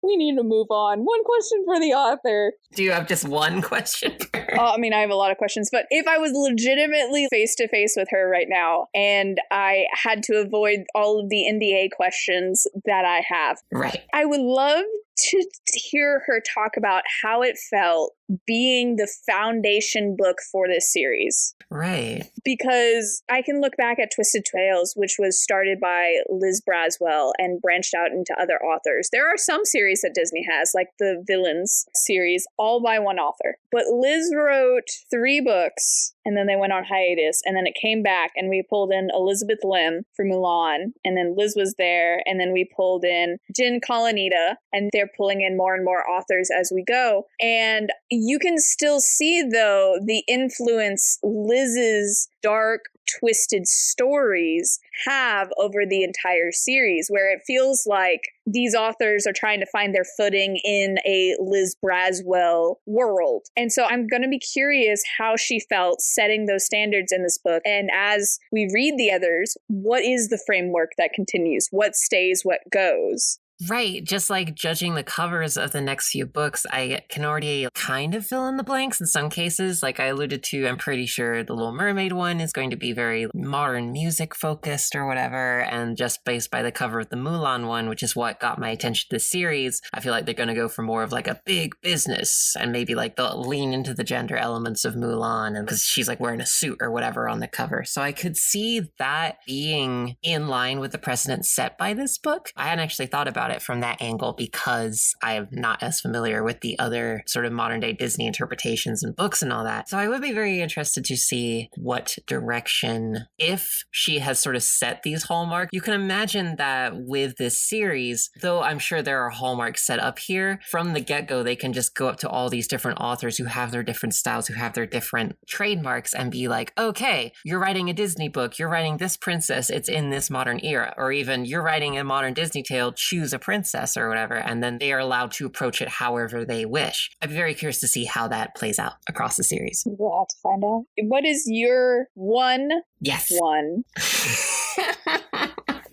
We need to move on. One question for the author. Do you have just one question? I mean, I have a lot of questions, but if I was legitimately face to face with her right now and I had to avoid all of the NDA questions that I have, right, I would love to hear her talk about how it felt being the foundation book for this series. Right. Because I can look back at Twisted Tales, which was started by Liz Braswell and branched out into other authors. There are some series that Disney has, like the Villains series, all by one author. But Liz wrote 3 books, and then they went on hiatus, and then it came back, and we pulled in Elizabeth Lim for Mulan, and then Liz was there, and then we pulled in Jen Colonita, and they're pulling in more and more authors as we go. And you can still see, though, the influence Liz's dark, twisted stories have over the entire series, where it feels like these authors are trying to find their footing in a Liz Braswell world. And so I'm going to be curious how she felt setting those standards in this book. And as we read the others, what is the framework that continues? What stays, what goes? Right. Just like judging the covers of the next few books, I can already kind of fill in the blanks in some cases. Like I alluded to, I'm pretty sure the Little Mermaid one is going to be very modern music focused or whatever. And just based by the cover of the Mulan one, which is what got my attention to the series, I feel like they're going to go for more of like a big business and maybe like they'll lean into the gender elements of Mulan and because she's like wearing a suit or whatever on the cover. So I could see that being in line with the precedent set by this book. I hadn't actually thought about it from that angle because I am not as familiar with the other sort of modern day Disney interpretations and books and all that. So I would be very interested to see what direction, if she has sort of set these hallmarks. You can imagine that with this series, though I'm sure there are hallmarks set up here, from the get-go, they can just go up to all these different authors who have their different styles, who have their different trademarks, and be like, okay, you're writing a Disney book, you're writing this princess, it's in this modern era, or even you're writing a modern Disney tale, choose a princess or whatever, and then they are allowed to approach it however they wish. I'd be very curious to see how that plays out across the series. We'll have to find out. What is your one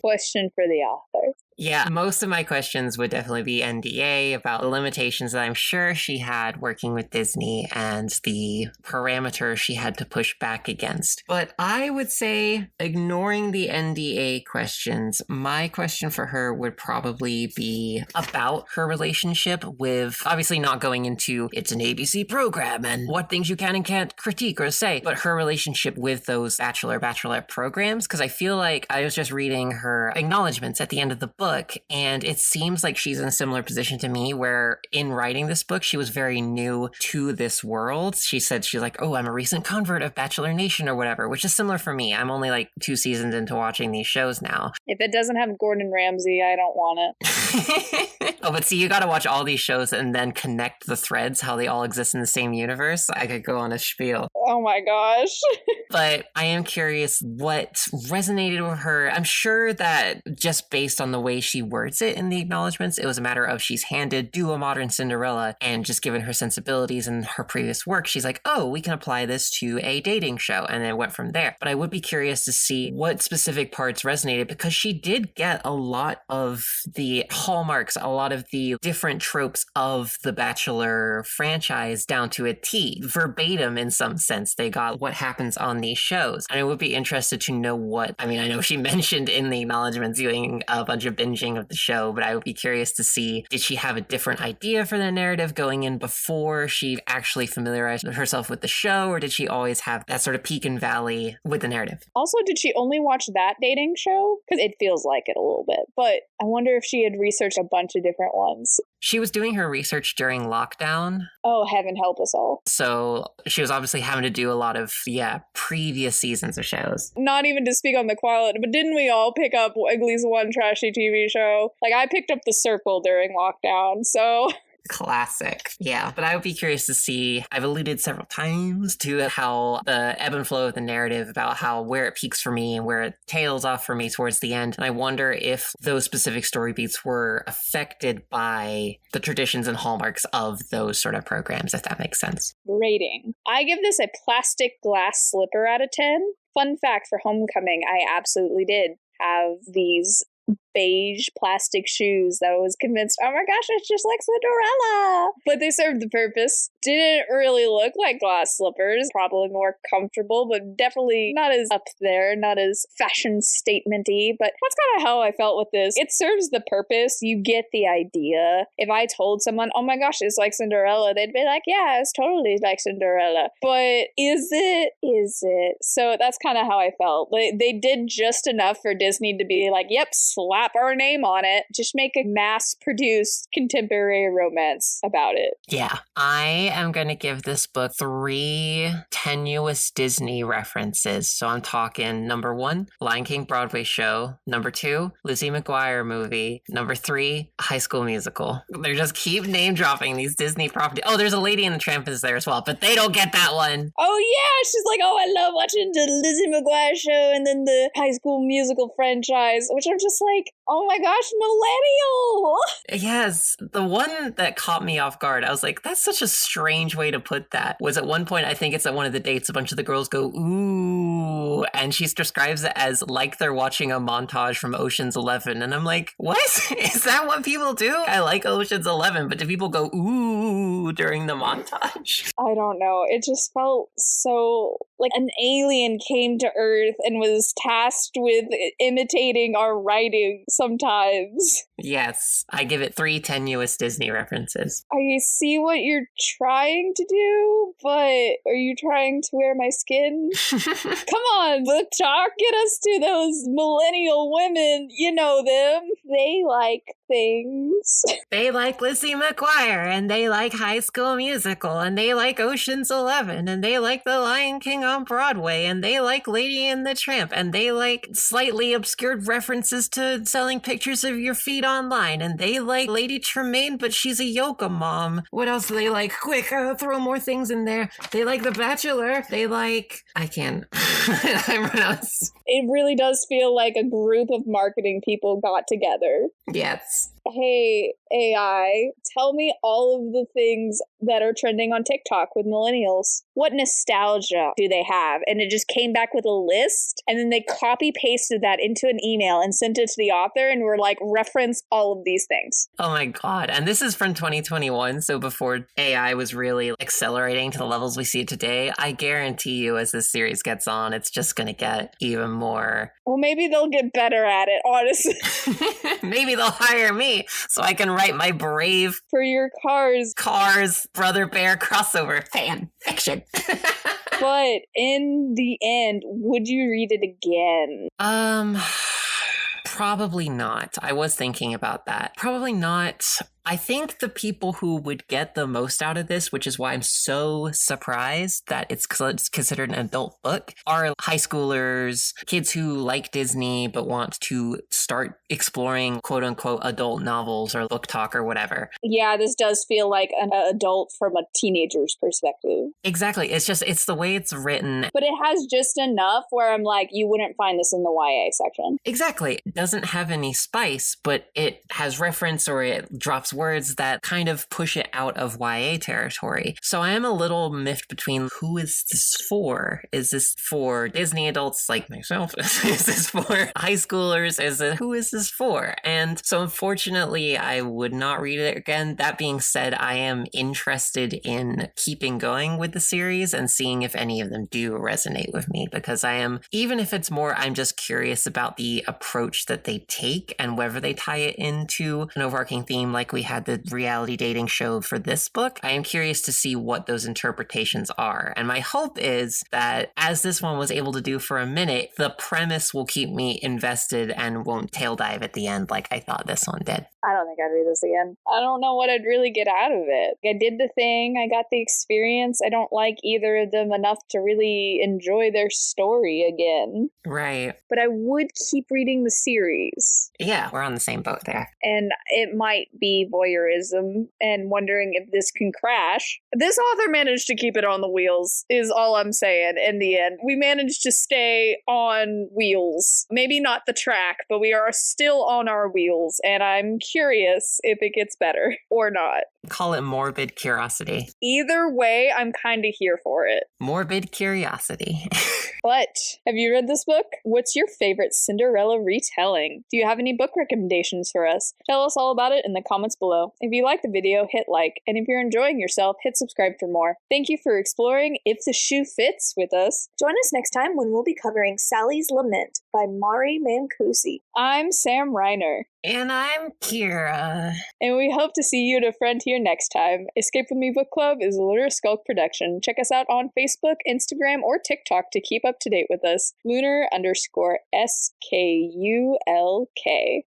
question for the author? Yeah, most of my questions would definitely be NDA about the limitations that I'm sure she had working with Disney and the parameters she had to push back against. But I would say, ignoring the NDA questions, my question for her would probably be about her relationship with, obviously not going into it's an ABC program and what things you can and can't critique or say, but her relationship with those Bachelorette programs, because I feel like I was just reading her acknowledgments at the end of the book, and it seems like she's in a similar position to me, where in writing this book, she was very new to this world. She said she's like, oh, I'm a recent convert of Bachelor Nation or whatever, which is similar for me. I'm only like 2 seasons into watching these shows now. If it doesn't have Gordon Ramsay, I don't want it. Oh, but see, you got to watch all these shows and then connect the threads, how they all exist in the same universe. I could go on a spiel. Oh my gosh. But I am curious what resonated with her. I'm sure that just based on the way she words it in the acknowledgments, it was a matter of she's handed do a modern Cinderella, and just given her sensibilities and her previous work, she's like, oh, we can apply this to a dating show, and it went from there. But I would be curious to see what specific parts resonated, because she did get a lot of the hallmarks, a lot of the different tropes of the Bachelor franchise down to a T, verbatim in some sense. They got what happens on these shows, and I would be interested to know what, I mean, I know she mentioned in the acknowledgments doing a bunch of binging of the show, but I would be curious to see, did she have a different idea for the narrative going in before she actually familiarized herself with the show, or did she always have that sort of peak and valley with the narrative? Also, did she only watch that dating show? Because it feels like it a little bit, but I wonder if she had researched a bunch of different ones. She was doing her research during lockdown. Oh, heaven help us all. So she was obviously having to do a lot of, previous seasons of shows. Not even to speak on the quality, but didn't we all pick up at least one trashy TV show? Like, I picked up The Circle during lockdown, so... Classic. Yeah, but I would be curious to see, I've alluded several times to how the ebb and flow of the narrative, about how where it peaks for me and where it tails off for me towards the end. And I wonder if those specific story beats were affected by the traditions and hallmarks of those sort of programs, if that makes sense. Rating. I give this a plastic glass slipper out of 10. Fun fact for homecoming, I absolutely did have these beige plastic shoes that I was convinced, oh my gosh, it's just like Cinderella. But they served the purpose. Didn't really look like glass slippers. Probably more comfortable, but definitely not as up there, not as fashion statement-y. But that's kind of how I felt with this. It serves the purpose. You get the idea. If I told someone, oh my gosh, it's like Cinderella, they'd be like, yeah, it's totally like Cinderella. But is it? Is it? So that's kind of how I felt. They did just enough for Disney to be like, yep, slap our name on it. Just make a mass-produced contemporary romance about it. Yeah. I am going to give this book 3 tenuous Disney references. So I'm talking number 1, Lion King Broadway show. Number 2, Lizzie McGuire movie. Number 3, High School Musical. They just keep name dropping these Disney properties. Oh, there's a Lady and the Tramp is there as well, but they don't get that one. Oh yeah, she's like, oh, I love watching the Lizzie McGuire show and then the High School Musical franchise, which I'm just like, oh my gosh, millennial! Yes, the one that caught me off guard, I was like, that's such a strange way to put that, was at one point, I think it's at one of the dates, a bunch of the girls go, ooh, and she describes it as like they're watching a montage from Ocean's 11, and I'm like, what? Is that what people do? I like Ocean's 11, but do people go, ooh, during the montage? I don't know. It just felt so like an alien came to Earth and was tasked with imitating our writing sometimes. Yes, I give it 3 tenuous Disney references. I see what you're trying to do, but are you trying to wear my skin? Come on, BookTok, get us to those millennial women. You know them. They like things. They like Lizzie McGuire, and they like High School Musical, and they like Ocean's 11, and they like The Lion King on Broadway, and they like Lady and the Tramp, and they like slightly obscured references to selling pictures of your feet online, and they like Lady Tremaine, but she's a yoga mom. What else do they like? Quick, throw more things in there. They like The Bachelor. They like... I can't. I'm pronounced. It really does feel like a group of marketing people got together. Yes. Hey, AI, tell me all of the things that are trending on TikTok with millennials. What nostalgia do they have? And it just came back with a list, and then they copy pasted that into an email and sent it to the author, and were like, reference all of these things. Oh my God. And this is from 2021, so before AI was really accelerating to the levels we see today. I guarantee you, as this series gets on, it's just going to get even more. Well, maybe they'll get better at it, honestly. Maybe they'll hire me so I can write my Brave For your Cars Brother Bear crossover fan fiction. But in the end, would you read it again? Probably not. I was thinking about that. Probably not. I think the people who would get the most out of this, which is why I'm so surprised that it's considered an adult book, are high schoolers, kids who like Disney but want to start exploring quote-unquote adult novels or BookTok or whatever. Yeah, this does feel like an adult from a teenager's perspective. Exactly. It's the way it's written. But it has just enough where I'm like, you wouldn't find this in the YA section. Exactly. It doesn't have any spice, but it has reference or it drops words that kind of push it out of YA territory. So I am a little miffed between who is this for? Is this for Disney adults like myself? Is this for high schoolers? Who is this for? And so unfortunately, I would not read it again. That being said, I am interested in keeping going with the series and seeing if any of them do resonate with me, because I am, even if it's more, I'm just curious about the approach that they take and whether they tie it into an overarching theme like we had the reality dating show for this book. I am curious to see what those interpretations are. And my hope is that, as this one was able to do for a minute, the premise will keep me invested and won't tail dive at the end like I thought this one did. I don't think I'd read this again. I don't know what I'd really get out of it. I did the thing. I got the experience. I don't like either of them enough to really enjoy their story again. Right. But I would keep reading the series. Yeah, we're on the same boat there. And it might be voyeurism and wondering if this can crash. This author managed to keep it on the wheels, is all I'm saying in the end. We managed to stay on wheels. Maybe not the track, but we are still on our wheels. And I'm curious if it gets better or not. Call it morbid curiosity. Either way, I'm kind of here for it. Morbid curiosity. But have you read this book? What's your favorite Cinderella retelling? Do you have any book recommendations for us? Tell us all about it in the comments below. If you like the video, hit like, and if you're enjoying yourself, hit subscribe for more. Thank you for exploring If the Shoe Fits with us. Join us next time when we'll be covering Sally's Lament by Mari Mancusi. I'm Sam Reiner. And I'm Kira. And we hope to see you at a frontier next time. Escape With Me Book Club is a Lunar Skulk production. Check us out on Facebook, Instagram, or TikTok to keep up to date with us. Lunar_SKULK.